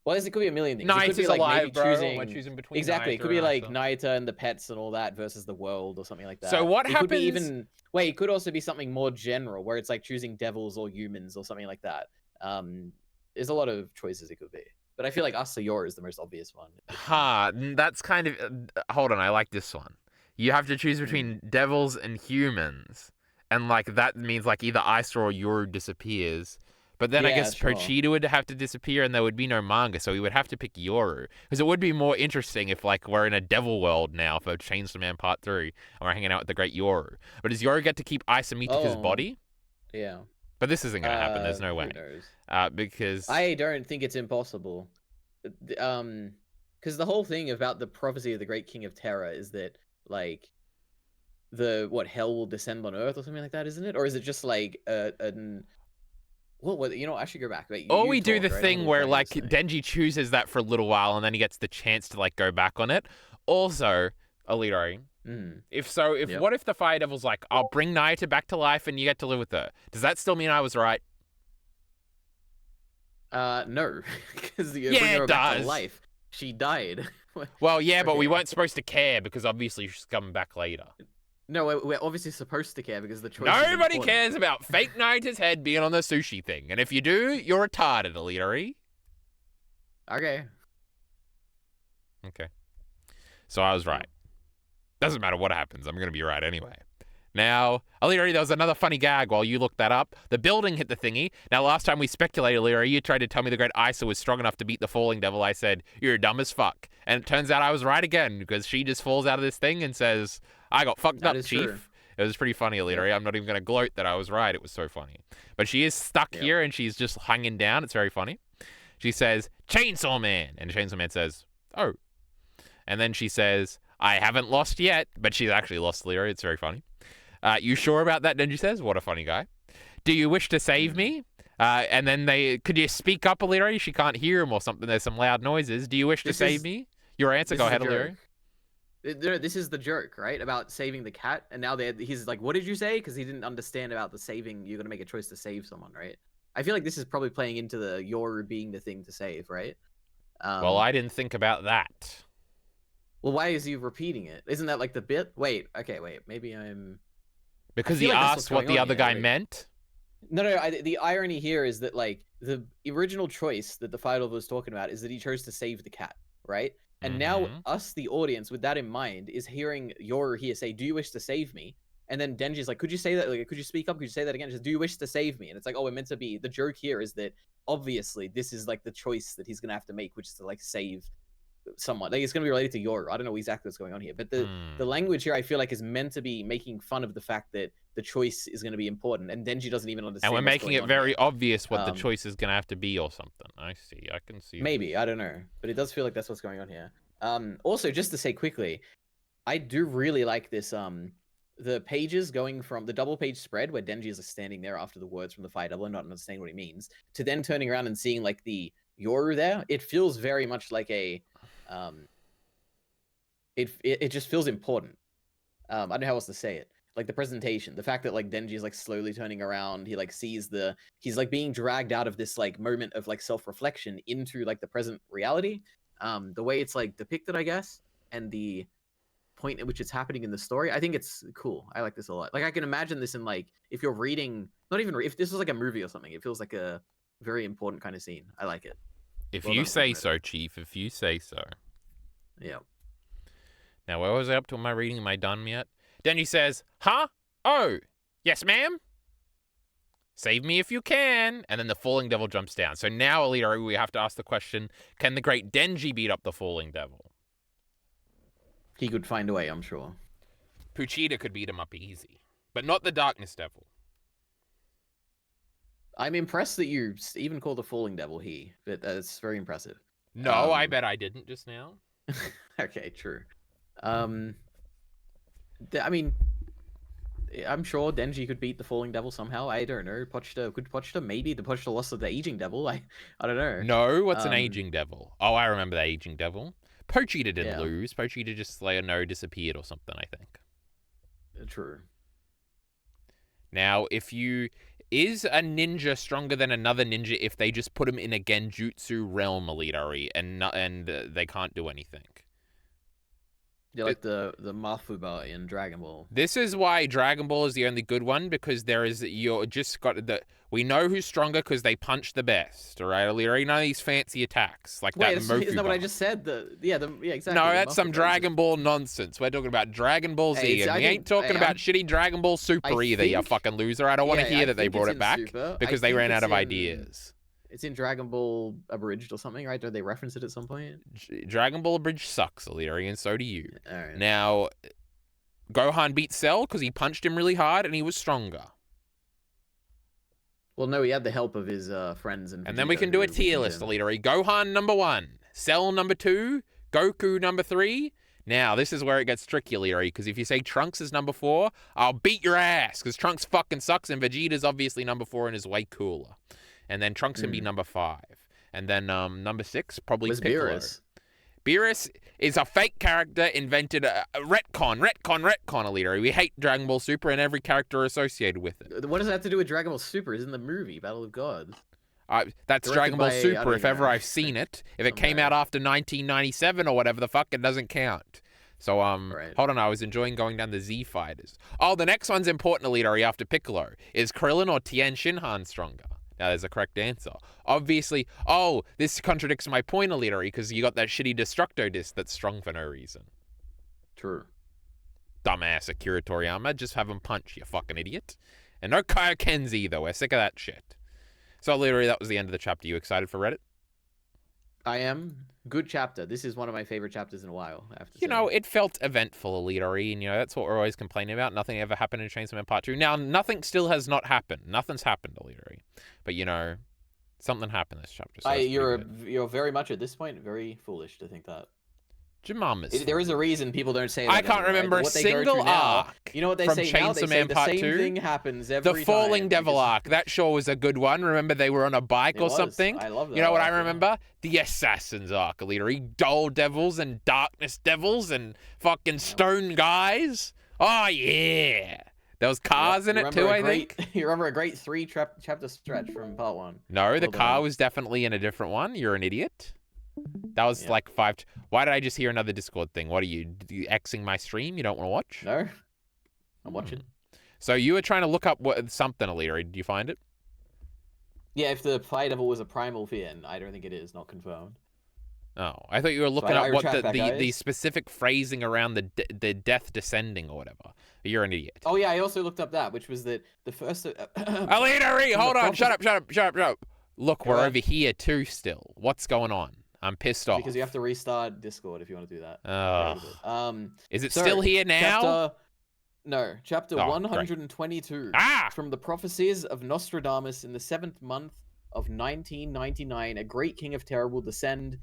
Well, it could be a million things. Naita's it could be like alive, maybe bro. choosing between exactly. Naita It could be and like Isa. Naita and the pets and all that versus the world or something like that. So what it happens? Could be even wait. It could also be something more general where it's like choosing devils or humans or something like that. There's a lot of choices it could be, but I feel like Asa Yor is the most obvious one. That's kind of. Hold on, I like this one. You have to choose between devils and humans, and like that means like either Isa or Yoru disappears. But then I guess Pochita would have to disappear and there would be no manga, so we would have to pick Yoru. Because it would be more interesting if, like, we're in a devil world now for Chainsaw Man Part 3 and we're hanging out with the great Yoru. But does Yoru get to keep Isa Mitika's body? Yeah. But this isn't going to happen. There's no way. Because... I don't think it's impossible. Because the whole thing about the prophecy of the Great King of Terror is that, like, hell will descend on Earth or something like that, isn't it? Or is it just, like, well, you know, I should go back. Wait, or we do the thing where, like, Denji chooses that for a little while and then he gets the chance to, like, go back on it. Also, Alito, what if the Fire Devil's like, I'll bring Naita back to life and you get to live with her? Does that still mean I was right? No. Because you bring her back to life. She died. Well, yeah, but we weren't supposed to care because obviously she's coming back later. No, we're obviously supposed to care because the choice. Nobody cares about fake Naita's head being on the sushi thing, and if you do, you're retarded, Alito. Okay. So I was right. Doesn't matter what happens, I'm gonna be right anyway. Now, Alito, there was another funny gag while you looked that up. The building hit the thingy. Now, last time we speculated, Alito, you tried to tell me the great Isa was strong enough to beat the falling devil. I said, you're dumb as fuck. And it turns out I was right again, because she just falls out of this thing and says, I got fucked up, Chief. True. It was pretty funny, Alito. I'm not even going to gloat that I was right. It was so funny. But she is stuck here, and she's just hanging down. It's very funny. She says, Chainsaw Man. And Chainsaw Man says, oh. And then she says, I haven't lost yet. But she's actually lost, Alito. It's very funny. You sure about that? Denji says, what a funny guy. Do you wish to save me? And then could you speak up, Alito? She can't hear him or something. There's some loud noises. Do you wish to save me? Your answer, go ahead, Alito. This is the jerk, right? About saving the cat. And now he's like, what did you say? Because he didn't understand about the saving. You're going to make a choice to save someone, right? I feel like this is probably playing into the Yoru being the thing to save, right? Well, I didn't think about that. Well, why is he repeating it? Isn't that like the bit? Wait. Maybe I'm... Because he asked what the other guy meant? No. The irony here is that, like, the original choice that the Fire Devil was talking about is that he chose to save the cat, right? And now us, the audience, with that in mind, is hearing Yoru here say, do you wish to save me? And then Denji's like, could you say that? Like, could you speak up? Could you say that again? She says, do you wish to save me? And it's like, oh, we're meant to be... The joke here is that, obviously, this is, like, the choice that he's going to have to make, which is to, like, save somewhat. Like it's going to be related to Yoru. I don't know exactly what's going on here, but the language here I feel like is meant to be making fun of the fact that the choice is going to be important, and Denji doesn't even understand. And we're making it very obvious what the Um, choice is going to have to be or something. I see. I can see. Maybe, I don't know, but it does feel like that's what's going on here. Also, just to say quickly, I do really like this. The pages going from the double page spread where Denji is standing there after the words from the fire double and not understanding what he means, to then turning around and seeing like the Yoru there. It feels very much like a, it just feels important. I don't know how else to say it. Like the presentation, the fact that like Denji is like slowly turning around, he like sees he's like being dragged out of this like moment of like self-reflection into like the present reality. The way it's like depicted, I guess, and the point at which it's happening in the story, I think it's cool. I like this a lot. Like I can imagine this in like if you're reading, not even if this was like a movie or something, it feels like a very important kind of scene. I like it. If you say so, Chief. If you say so. Yeah. Now, where was I up to? Am I reading? Am I done yet? Denji says, "Huh? Oh, yes, ma'am. Save me if you can." And then the Falling Devil jumps down. So now, Alita, we have to ask the question: can the great Denji beat up the Falling Devil? He could find a way, I'm sure. Pochita could beat him up easy, but not the Darkness Devil. I'm impressed that you even call the Falling Devil he, but that's very impressive. No, I bet I didn't just now. Okay, true. I mean, I'm sure Denji could beat the Falling Devil somehow. I don't know. Could Pochita maybe? The Pochita lost to the Aging Devil. I don't know. No, what's an Aging Devil? Oh, I remember the Aging Devil. Pochita didn't lose. Pochita just disappeared or something, I think. True. Now, is a ninja stronger than another ninja if they just put him in a Genjutsu realm, Alita, and they can't do anything? Yeah, like the Mafuba in Dragon Ball. This is why Dragon Ball is the only good one, because we know who's stronger because they punch the best, all right? Already none of these fancy attacks like that. Isn't that what I just said? Yeah, exactly. No, that's some Dragon Ball nonsense. We're talking about Dragon Ball Z, and we ain't talking about shitty Dragon Ball Super either, you fucking loser. I don't want to hear that they brought it back because they ran out of ideas. It's in Dragon Ball Abridged or something, right? Don't they reference it at some point? Dragon Ball Abridged sucks, Alita, and so do you. All right. Now, Gohan beat Cell because he punched him really hard and he was stronger. Well, no, he had the help of his friends. And then we can do a tier list, Alita. Gohan number 1, Cell number 2, Goku number 3. Now, this is where it gets tricky, Alita, because if you say Trunks is number 4, I'll beat your ass, because Trunks fucking sucks, and Vegeta's obviously number 4 and is way cooler. And then Trunks can be number 5. And then number 6, probably Piccolo. Beerus is a fake character invented a retcon, Alita. We hate Dragon Ball Super and every character associated with it. What does that have to do with Dragon Ball Super? It's in the movie, Battle of Gods. That's Dragon Ball Super, if ever I've seen it. If it came out after 1997 or whatever the fuck, it doesn't count. So, hold on, I was enjoying going down the Z fighters. Oh, the next one's important, Alita, after Piccolo. Is Krillin or Tien Shinhan stronger? Now, there's a correct answer. Obviously, this contradicts my point, Alita, because you got that shitty Destructo disc that's strong for no reason. True. Dumbass Akira Toriyama, just have him punch, you fucking idiot. And no Kaioken's either, we're sick of that shit. So, Alita, that was the end of the chapter. You excited for Reddit? I am. Good chapter. This is one of my favorite chapters in a while, I have to say. It felt eventful, Alita, and, that's what we're always complaining about. Nothing ever happened in Chainsaw Man Part 2. Now, nothing still has not happened. Nothing's happened, Alita. But, something happened this chapter. So you're very much, at this point, very foolish to think that. Jemama's. There is a reason people don't say that. I can't remember a single arc. You know what they say now? They say the same thing happens every time. The Falling Devil arc. That sure was a good one. Remember they were on a bike or something? I love that. You know what I remember? The Assassin's arc, Alita. Doll devils and darkness devils and fucking stone guys. Oh, yeah. There was cars in it too, I think. You remember a great 3-chapter stretch from part 1. No, the car was definitely in a different one. You're an idiot. That was like 5. Why did I just hear another Discord thing? What are you Xing my stream? You don't want to watch? No, I'm watching. So you were trying to look up something, Alita. Did you find it? Yeah, if the Fire Devil was a primal Fiend, I don't think it is. Not confirmed. Oh, I thought you were looking up what the specific phrasing around the death descending or whatever. You're an idiot. Oh yeah, I also looked up that, which was that the first. Alita, hold on! Shut up! Look, we're over here too. Still, what's going on? I'm pissed off. Because you have to restart Discord if you want to do that. Is it so, still here now? Chapter 122. Ah! From the prophecies of Nostradamus in the 7th month of 1999, a great king of terror will descend.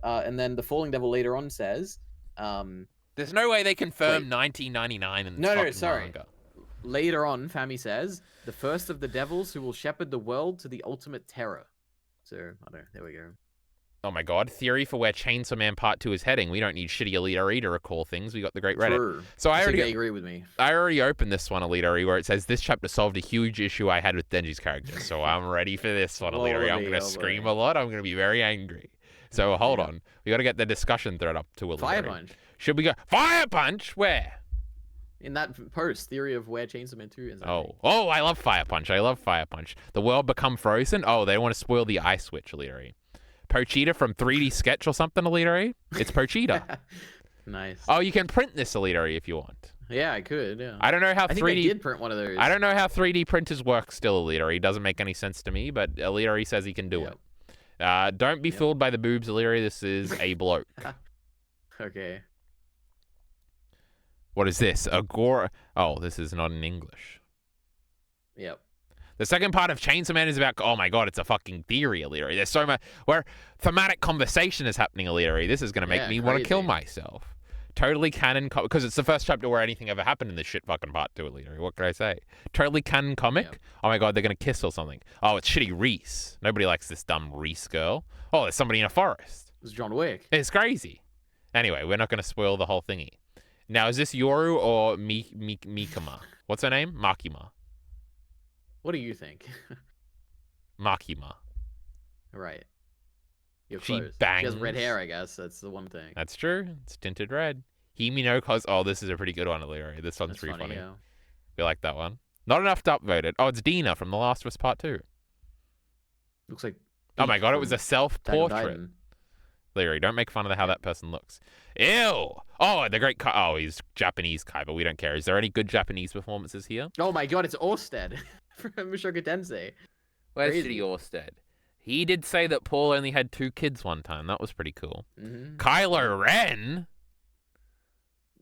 And then the falling devil later on says, there's no way they confirm 1999 in the manga. Later on, Fami says, the first of the devils who will shepherd the world to the ultimate terror. So, I don't know, there we go. Oh my god, theory for where Chainsaw Man Part 2 is heading. We don't need shitty Elite RE to recall things. We got the great Reddit. True. So I already agree with me. I already opened this one, Elite RE, where it says, this chapter solved a huge issue I had with Denji's character. So I'm ready for this one, Elite RE. I'm going to scream a lot. I'm going to be very angry. So hold on. We got to get the discussion thread up to Elite Fire RE. Punch. Should we go? Fire Punch? Where? In that post, theory of where Chainsaw Man 2 is. Oh, I love Fire Punch. I love Fire Punch. The world become frozen? Oh, they want to spoil the ice switch, Elite RE. Pochita from 3D Sketch or something, Elite RE? It's Pochita. Nice. Oh, you can print this, Elite RE, if you want. Yeah, I could, yeah. I don't know how I think 3D... I did print one of those. I don't know how 3D printers work still, Elite RE. It doesn't make any sense to me, but Elite RE says he can do it. Don't be fooled by the boobs, Elite RE. This is a bloke. Okay. What is this? Agora... Oh, this is not in English. Yep. The second part of Chainsaw Man is about... Oh my god, it's a fucking theory, Elite RE. There's so much... Where thematic conversation is happening, Elite RE. This is going to make me want to kill myself. Totally canon... Because it's the first chapter where anything ever happened in this shit fucking part 2, Elite RE. What can I say? Totally canon comic? Yep. Oh my god, they're going to kiss or something. Oh, it's shitty Reese. Nobody likes this dumb Reese girl. Oh, there's somebody in a forest. It's John Wick. It's crazy. Anyway, we're not going to spoil the whole thingy. Now, is this Yoru or Mikima? What's her name? Makima. What do you think? Makima. Right. You're she close. bangs. She has red hair, I guess. That's the one thing. That's true. It's tinted red. Himi no Cos. Oh, this is a pretty good one, Elite. This one's pretty funny. Yeah. We like that one. Not enough to upvote it. Oh, it's Dina from The Last of Us Part 2. Looks like... Oh my god, it was a self-portrait. Larry, don't make fun of how that person looks. Ew! Oh, the great Kai. Oh, he's Japanese Kai, but we don't care. Is there any good Japanese performances here? Oh my god, it's Orsted from Mushoku Tensei. Where's City Orsted? He did say that Paul only had 2 kids one time. That was pretty cool. Kylo Ren!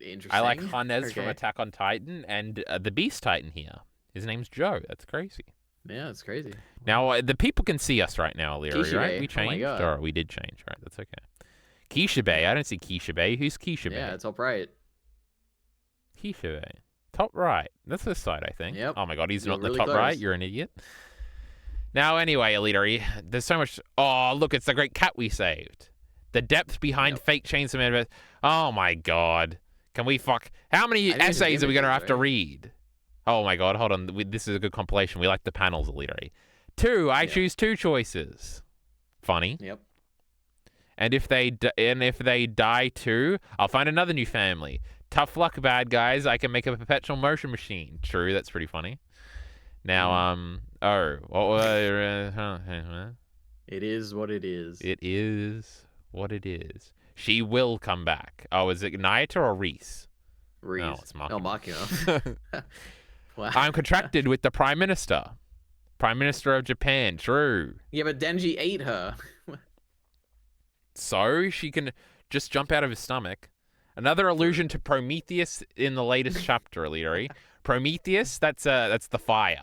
Interesting. I like Hanez from Attack on Titan and the Beast Titan here. His name's Joe. That's crazy. Yeah, that's crazy. Now, the people can see us right now, Leary, right? We changed? Oh or we did change, right? That's okay. Kishibe. I don't see Kishibe. Who's Kishibe? Yeah, it's top right. Kishibe. Top right. That's this side, I think. Yep. Oh my god, he's You're not really the top close. right. You're an idiot. Now, anyway, Elitery, there's so much... Oh, look, it's the great cat we saved. The depth behind fake Chainsaw Man. Oh my god. Can we fuck... How many essays are we going to have to read? Oh my god, hold on. This is a good compilation. We like the panels, Elitery. 2, I choose 2 choices. Funny. Yep. And if they die too, I'll find another new family. Tough luck, bad guys. I can make a perpetual motion machine. True, that's pretty funny. Now, It is what it is. It is what it is. She will come back. Oh, is it Naito or Reese? Reese. No, it's Makima. Oh, Makima. Wow. I'm contracted with the Prime Minister. Prime Minister of Japan. True. Yeah, but Denji ate her. So she can just jump out of his stomach. Another allusion to Prometheus in the latest chapter, Elitery. Prometheus, that's the fire.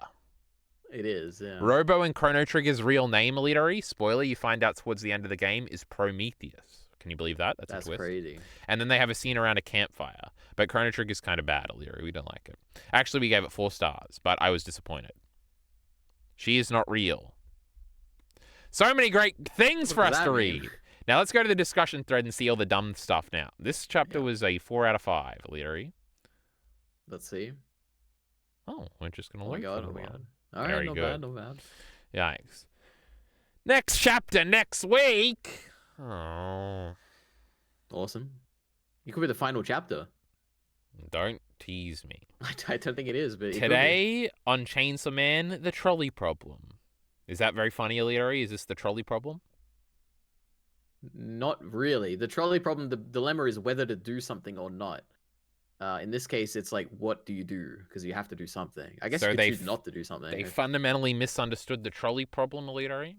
It is, yeah. Robo and Chrono Trigger's real name, Elitery, spoiler, you find out towards the end of the game, is Prometheus. Can you believe that? That's a twist. Crazy. And then they have a scene around a campfire. But Chrono Trigger's kind of bad, Elitery. We don't like it. Actually, we gave it 4 stars, but I was disappointed. She is not real. So many great things for us to read. Now, let's go to the discussion thread and see all the dumb stuff now. This chapter was a 4 out of 5, Elitery. Let's see. Oh, we're just going to look. Oh, my God. All right, Very not good. bad, not bad. Yikes. Next chapter next week. Oh. Awesome. It could be the final chapter. Don't tease me. I don't think it is, but today on Chainsaw Man, the trolley problem. Is that very funny, Elitery? Is this the trolley problem? Not really. The trolley problem, the dilemma is whether to do something or not. In this case, it's like, what do you do? Because you have to do something. I guess you could choose not to do something. They fundamentally misunderstood the trolley problem, Elitery?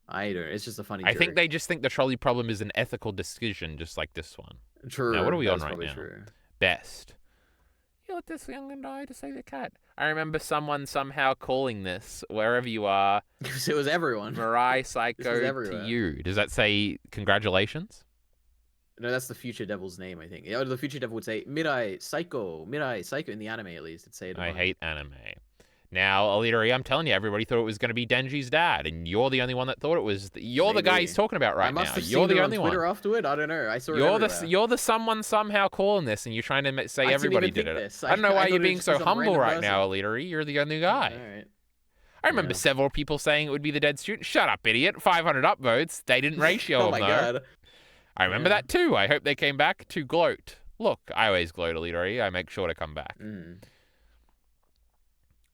I don't. It's just a funny I joke. think they just think the trolley problem is an ethical decision, just like this one. True. Now, what are we on That's right probably now? True. Best. You let this young and die to save the cat. I remember someone somehow calling this, wherever you are, It was everyone. Mirai Psycho to you. Does that say congratulations? No, that's the future devil's name, I think. Yeah, the future devil would say Mirai Psycho in the anime at least. It'd say it. I hate anime. Now, Alidori, I'm telling you, everybody thought it was going to be Denji's dad, and you're the only one that thought it was. You're the guy he's talking about right now. I must have you're seen the it only on Twitter one. afterward. I don't know. I saw it everywhere. You're the someone somehow calling this, and you're trying to say everybody did it. I don't know I why you're being so humble right now, Alidori. You're the only guy. All right. I remember several people saying it would be the dead student. Shut up, idiot. 500 upvotes. They didn't ratio them, Oh my though. god. I remember that too. I hope they came back to gloat. Look, I always gloat, Alidori. I make sure to come back.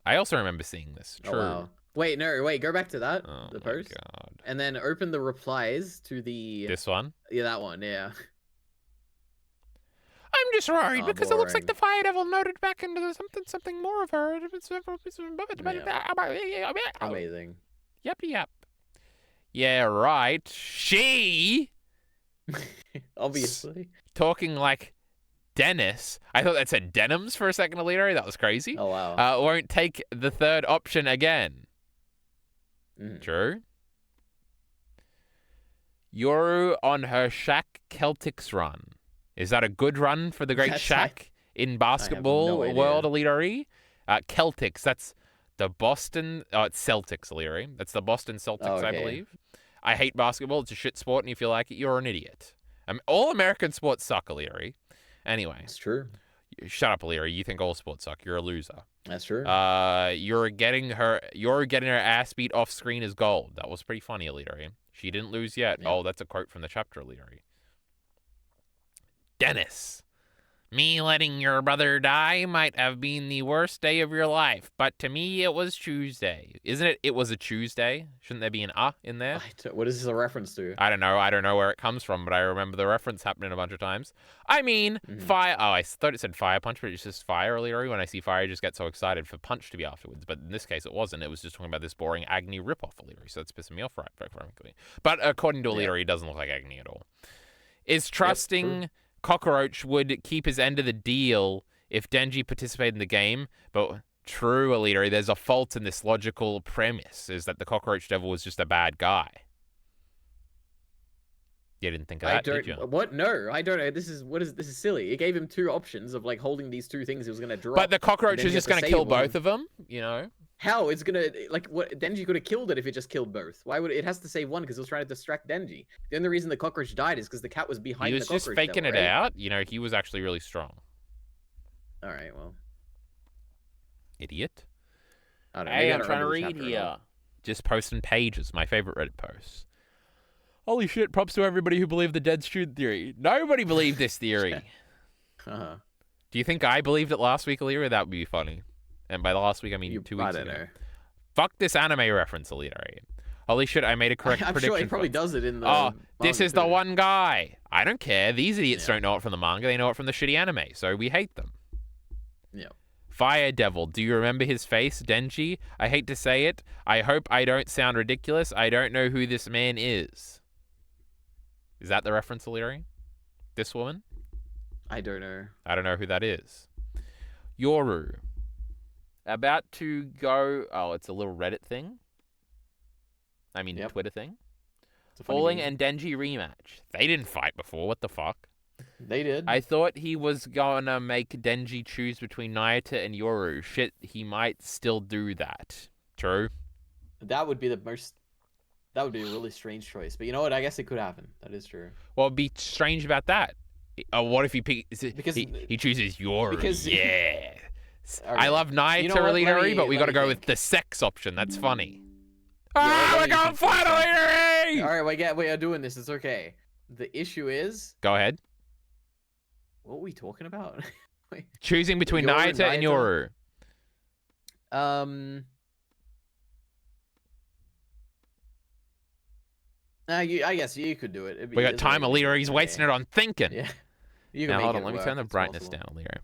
I also remember seeing this. True. Oh, wow. Wait, go back to that. Oh the my post. God. And then open the replies to the... This one? Yeah, that one, yeah. I'm just worried because it looks like boring. the Fire Devil noted back into something more of her. Amazing. Yep. Yeah, right. She... Obviously. Talking like Dennis. I thought that said denims for a second, Alito. That was crazy. Oh, wow. Won't take the third option again. True. Yoru on her Shaq Celtics run. Is that a good run for the great Shaq in basketball world, Alito? Celtics, that's the Boston... it's Celtics, Alito. That's the Boston Celtics, I believe. I hate basketball. It's a shit sport, and if you like it, you're an idiot. All American sports suck, Aliri. Anyway. It's true. Shut up, Aliri. You think all sports suck. You're a loser. That's true. You're getting her ass beat off screen as gold. That was pretty funny, Aliri. She didn't lose yet. Yeah. Oh, that's a quote from the chapter, Aliri. Dennis. Me letting your brother die might have been the worst day of your life, but to me it was Tuesday. Isn't it? It was a Tuesday. Shouldn't there be an in there? What is this a reference to? I don't know. I don't know where it comes from, but I remember the reference happening a bunch of times. I mean, fire. Oh, I thought it said fire punch, but it's just fire earlier. When I see fire, I just get so excited for punch to be afterwards. But in this case, it wasn't. It was just talking about this boring Agni ripoff, Aliri. So that's pissing me off, right? Frankly. But according to Aliri, it doesn't look like Agni at all. Is trusting Cockroach would keep his end of the deal if Denji participated in the game, but true, Alita, there's a fault in this logical premise, is that the Cockroach Devil was just a bad guy. You didn't think of that, did you? What? No, I don't know. This is silly. It gave him two options of like holding these two things he was gonna drop. But the Cockroach is just gonna kill both of them, you know? How? It's gonna, like, what? Denji could have killed it if it just killed both. Why would it has to say one? Because it was trying to distract Denji. The only reason the cockroach died is because the cat was behind the cockroach. He was just faking it out. You know, he was actually really strong. All right, well. Idiot. I don't know. Hey, I'm trying to read here. Just posting pages. My favorite Reddit posts. Holy shit, props to everybody who believed the dead student theory. Nobody believed this theory. Do you think I believed it last week, Alira? That would be funny. And by the last week, I mean 2 weeks ago. I don't know. Fuck this anime reference, Alita. Holy shit, I made a correct prediction. I'm sure he probably does it in the Oh, this is the one guy. I don't care. These idiots don't know it from the manga. They know it from the shitty anime, so we hate them. Yeah. Fire Devil. Do you remember his face, Denji? I hate to say it. I hope I don't sound ridiculous. I don't know who this man is. Is that the reference, Alita? This woman? I don't know. I don't know who that is. Yoru. About to go... Oh, it's a little Reddit thing. I mean, Twitter thing. Falling and Denji rematch. They didn't fight before. What the fuck? They did. I thought he was gonna make Denji choose between Nayata and Yoru. Shit, he might still do that. True? That would be the most... That would be a really strange choice. But you know what? I guess it could happen. That is true. What would be strange about that? What if he he chooses Yoru? Because... Yeah. Okay. I love Nayata Harry, but we got to go with the sex option. That's funny. We're going finally! All right, we are doing this. It's okay. The issue is... Go ahead. What are we talking about? Choosing between Nayata and Yoru. I guess you could do it. We got time, Alira. He's wasting it on thinking. Yeah. Now, hold on. Let me turn the brightness down, Alira.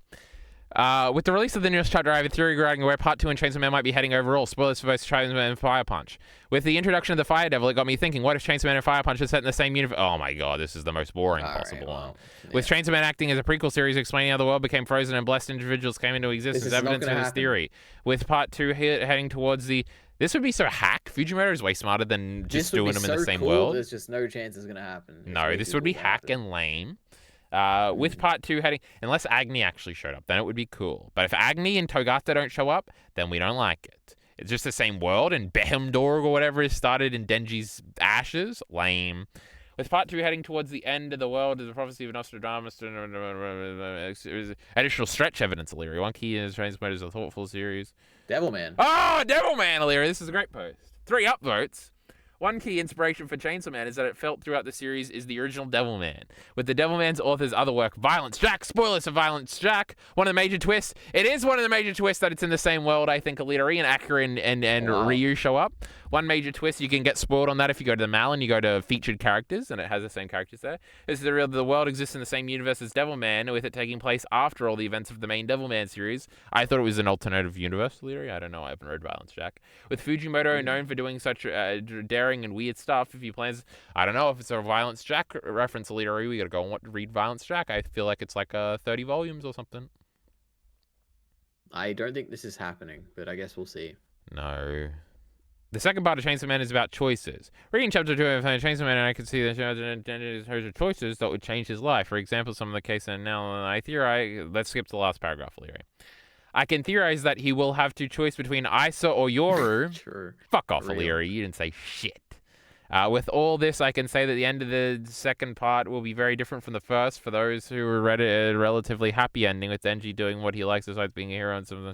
With the release of the newest chapter, I have a theory regarding where Part 2 and Chainsaw Man might be heading overall. Spoilers for both Chainsaw Man and Fire Punch. With the introduction of the Fire Devil, it got me thinking, what if Chainsaw Man and Fire Punch are set in the same universe? Oh my god, this is the most boring possible one. Yeah. With Chainsaw Man acting as a prequel series explaining how the world became frozen and blessed individuals came into existence, evidence for this theory. With Part 2 heading towards the... This would be so hack. Fujimoto is way smarter than just doing them in the same world. There's just no chance it's going to happen. No, this would be hack and lame. With Part 2 heading, unless Agni actually showed up, then it would be cool. But if Agni and Togata don't show up, then we don't like it. It's just the same world, and Behemdorg or whatever is started in Denji's ashes. Lame. With Part 2 heading towards the end of the world, is a prophecy of Nostradamus. Additional stretch evidence, Illyria. One key is Transmode is a thoughtful series. Devilman. Oh, Devilman, Illyria. This is a great post. 3 upvotes. One key inspiration for Chainsaw Man is that it felt throughout the series is the original Devilman. With the Devilman's author's other work, Violence Jack, spoilers for Violence Jack, one of the major twists, it is one of the major twists that it's in the same world, I think, Alita and Akira and Ryu show up. One major twist, you can get spoiled on that if you go to the Mal and you go to featured characters, and it has the same characters there. Is the world exists in the same universe as Devilman, with it taking place after all the events of the main Devilman series. I thought it was an alternative universe, Alita. I don't know, I haven't read Violence Jack. With Fujimoto known for doing such daring and weird stuff, if he plans, I don't know if it's a Violence Jack reference, Alita, we gotta go and read Violence Jack. I feel like it's like 30 volumes or something. I don't think this is happening, but I guess we'll see. No. The second part of Chainsaw Man is about choices. Reading chapter 2 of Chainsaw Man, and I could see that Denji's choices that would change his life. For example, some of the cases, and now I theorize. Let's skip to the last paragraph, Leary. I can theorize that he will have to choice between Isa or Yoru. Sure. Fuck off, Leary. You didn't say shit. With all this, I can say that the end of the second part will be very different from the first. For those who read it, a relatively happy ending with Denji doing what he likes besides being a hero and some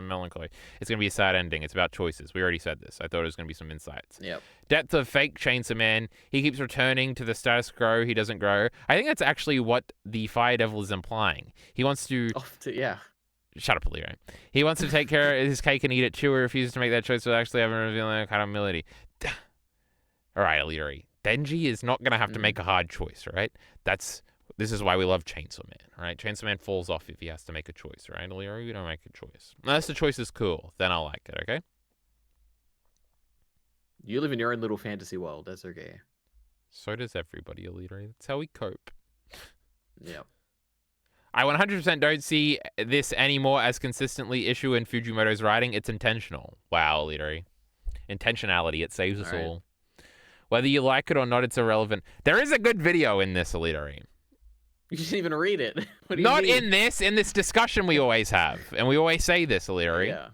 melancholy. It's going to be a sad ending. It's about choices. We already said this. I thought it was going to be some insights. Yep. Depth of fake Chainsaw Man. He keeps returning to the status quo. He doesn't grow. I think that's actually what the Fire Devil is implying. He wants to... yeah. Shut up, Leo. He wants to take care of his cake and eat it too, or refuses to make that choice without actually having a revealing kind of humility. All right, Aliri. Denji is not going to have to make a hard choice, right? This is why we love Chainsaw Man, right? Chainsaw Man falls off if he has to make a choice, right, Aliri? We don't make a choice. Unless the choice is cool, then I'll like it, okay? You live in your own little fantasy world. That's okay. So does everybody, Aliri. That's how we cope. Yeah. I 100% don't see this anymore as consistently issue in Fujimoto's writing. It's intentional. Wow, Aliri. Intentionality. It saves us all. Whether you like it or not, it's irrelevant. There is a good video in this, Alita. You didn't even read it. What do you not mean? in this discussion we always have. And we always say this, Alita. Yeah.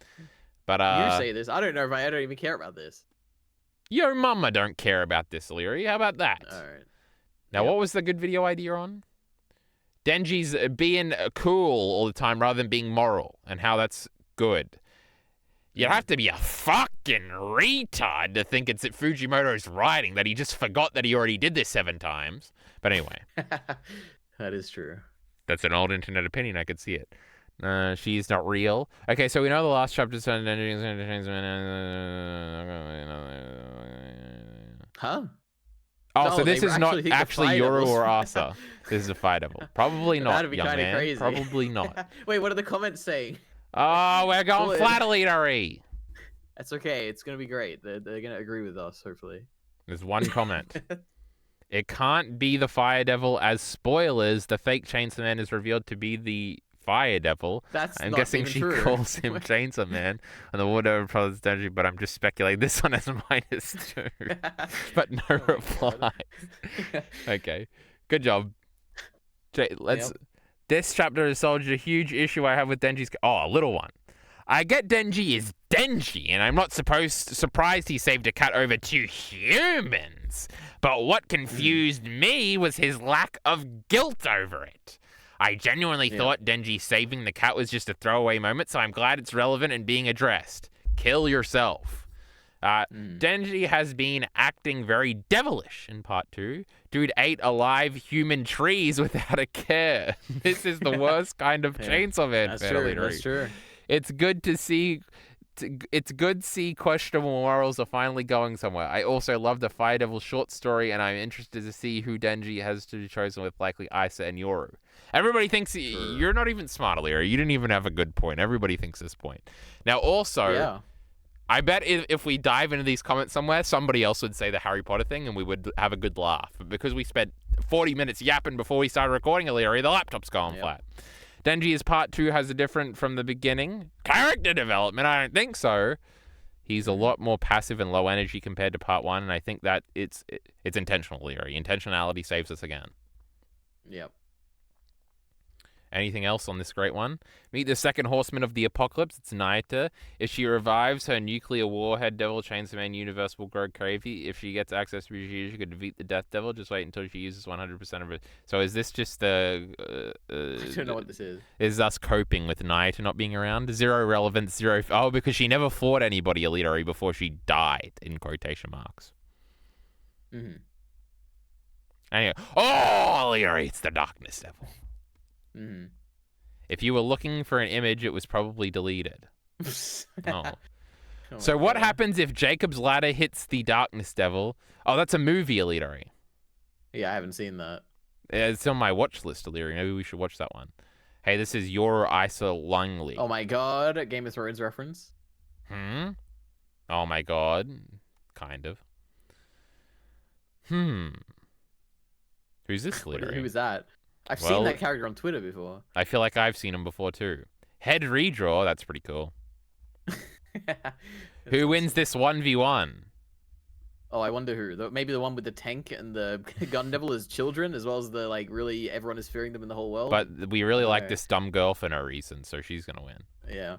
But, you say this. I don't know if I don't even care about this. Your mama don't care about this, Alita. How about that? All right. Now, what was the good video idea on? Denji's being cool all the time rather than being moral, and how that's good. You'd have to be a fucking retard to think it's Fujimoto's writing, that he just forgot that he already did this 7 times. But anyway. That is true. That's an old internet opinion. I could see it. She's not real. Okay, so we know the last chapter is Huh? Oh, so this is not actually Yoru or Asa. This is a Fire Devil. Probably not, That'd be young man. Crazy. Probably not. Wait, what are the comments saying? Oh, we're going flat, Alita. That's okay. It's going to be great. They're going to agree with us, hopefully. There's one comment. It can't be the Fire Devil. As spoilers, the fake Chainsaw Man is revealed to be the Fire Devil. I'm guessing she calls him Chainsaw Man and the Water Brothers Denji, but I'm just speculating. This one has -2. But no reply. Okay. Good job. This chapter has solved a huge issue I have with Denji's... Oh, a little one. I get Denji is Denji, and I'm not surprised he saved a cat over 2 humans. But what confused me was his lack of guilt over it. I genuinely thought Denji saving the cat was just a throwaway moment, so I'm glad it's relevant and being addressed. Kill yourself. Denji has been acting very devilish in part 2. Dude ate alive human trees without a care. This is the worst kind of Chainsaw Man. That's true. It's good to see it's good to see questionable morals are finally going somewhere. I also love the Fire Devil short story, and I'm interested to see who Denji has to be chosen with, likely Isa and Yoru. Everybody thinks you're not even smart, Alira. You didn't even have a good point. Everybody thinks this point. Now, also, I bet if we dive into these comments somewhere, somebody else would say the Harry Potter thing, and we would have a good laugh. But because we spent 40 minutes yapping before we started recording, Alira, the laptop's going flat. Denji's part 2 has a different from the beginning. Character development, I don't think so. He's a lot more passive and low energy compared to part 1, and I think that it's intentional, Leary. Intentionality saves us again. Yep. Anything else on this great one? Meet the second horseman of the apocalypse. It's Naita. If she revives her nuclear warhead, Devil Chainsaw Man universe will grow crazy. If she gets access to Vegeta, she could defeat the Death Devil. Just wait until she uses 100% of it. So is this just I don't know what this is. Is us coping with Naita not being around? Zero relevance, zero... Oh, because she never fought anybody, Elitari, before she died, in quotation marks. Mm-hmm. Anyway. Oh, Elitari, it's the Darkness Devil. Mm-hmm. If you were looking for an image, it was probably deleted. Oh. So what happens if Jacob's Ladder hits the Darkness Devil? Oh, that's a movie, Elitari. Yeah, I haven't seen that. It's on my watch list, Elitari. Maybe we should watch that one. Hey, this is your Isa Langley. Oh my god, Game of Thrones reference. Oh my god. Kind of. Who's this, Elitari? Who is that? I've seen that character on Twitter before. I feel like I've seen him before too. Head redraw, that's pretty cool. Who wins this 1v1? Oh, I wonder who. Maybe the one with the tank and the gun devil as children, as well as the, like, really everyone is fearing them in the whole world. But we really like this dumb girl for no reason, so she's going to win. Yeah.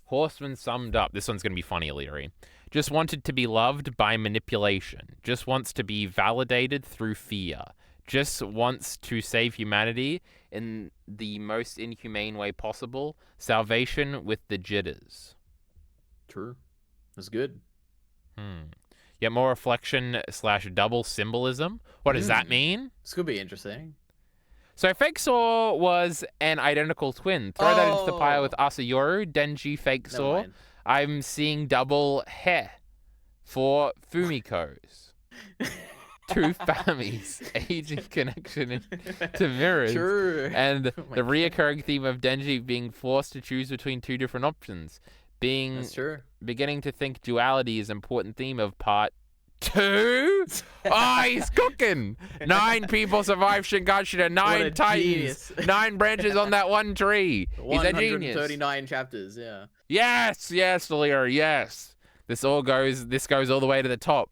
Horseman summed up. This one's going to be funny, Leary. Just wanted to be loved by manipulation. Just wants to be validated through fear. Just wants to save humanity in the most inhumane way possible. Salvation with the jitters. True. That's good. Yet more reflection / double symbolism. What does that mean? This could be interesting. So Fake Saw was an identical twin. Throw that into the pile with Asayoru, Denji, Fake Saw. I'm seeing double hair for Fumiko's. Two families, aging connection to mirrors, and the reoccurring theme of Denji being forced to choose between two different options. Beginning to think duality is an important theme of part 2. Oh, he's cooking. 9 people survived Shinkanshina, 9 titans, 9 branches on that one tree. He's a genius. 139 chapters, yeah. Yes, Leo, yes. This goes all the way to the top.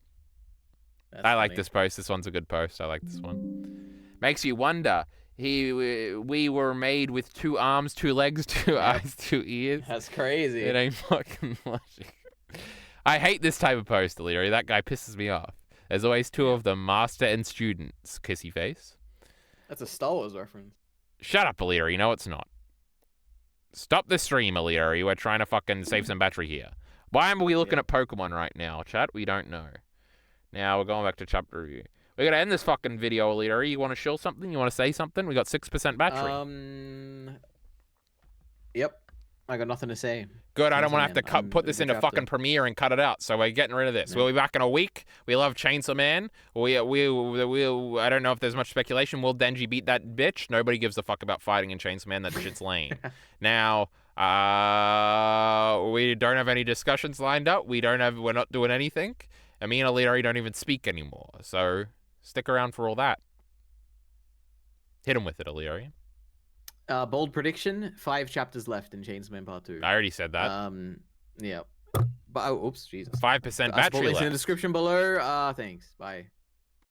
I like this post. This one's a good post. I like this one. Makes you wonder. We were made with 2 arms, 2 legs, 2 eyes, 2 ears. That's crazy. It ain't fucking logic. I hate this type of post, Leary. That guy pisses me off. There's always 2 of them, master and students. Kissy face. That's a Star Wars reference. Shut up, Leary. No, it's not. Stop the stream, Leary. We're trying to fucking save some battery here. Why am we looking at Pokemon right now, chat? We don't know. Now we're going back to chapter review. We're going to end this fucking video, Leary. You want to show something? You want to say something? We got 6% battery. Yep. I got nothing to say. Good. I don't want to have to put this into fucking Premiere and cut it out. So we're getting rid of this. We'll be back in a week. We love Chainsaw Man. I don't know if there's much speculation. Will Denji beat that bitch? Nobody gives a fuck about fighting in Chainsaw Man. That shit's lame. Now, we don't have any discussions lined up. We're not doing anything. And me and Alita don't even speak anymore. So stick around for all that. Hit him with it, Alita. Bold prediction: 5 chapters left in Chainsaw Man Part 2. I already said that. Yeah. But oops, Jesus. 5% battery left. In the description below. Thanks. Bye.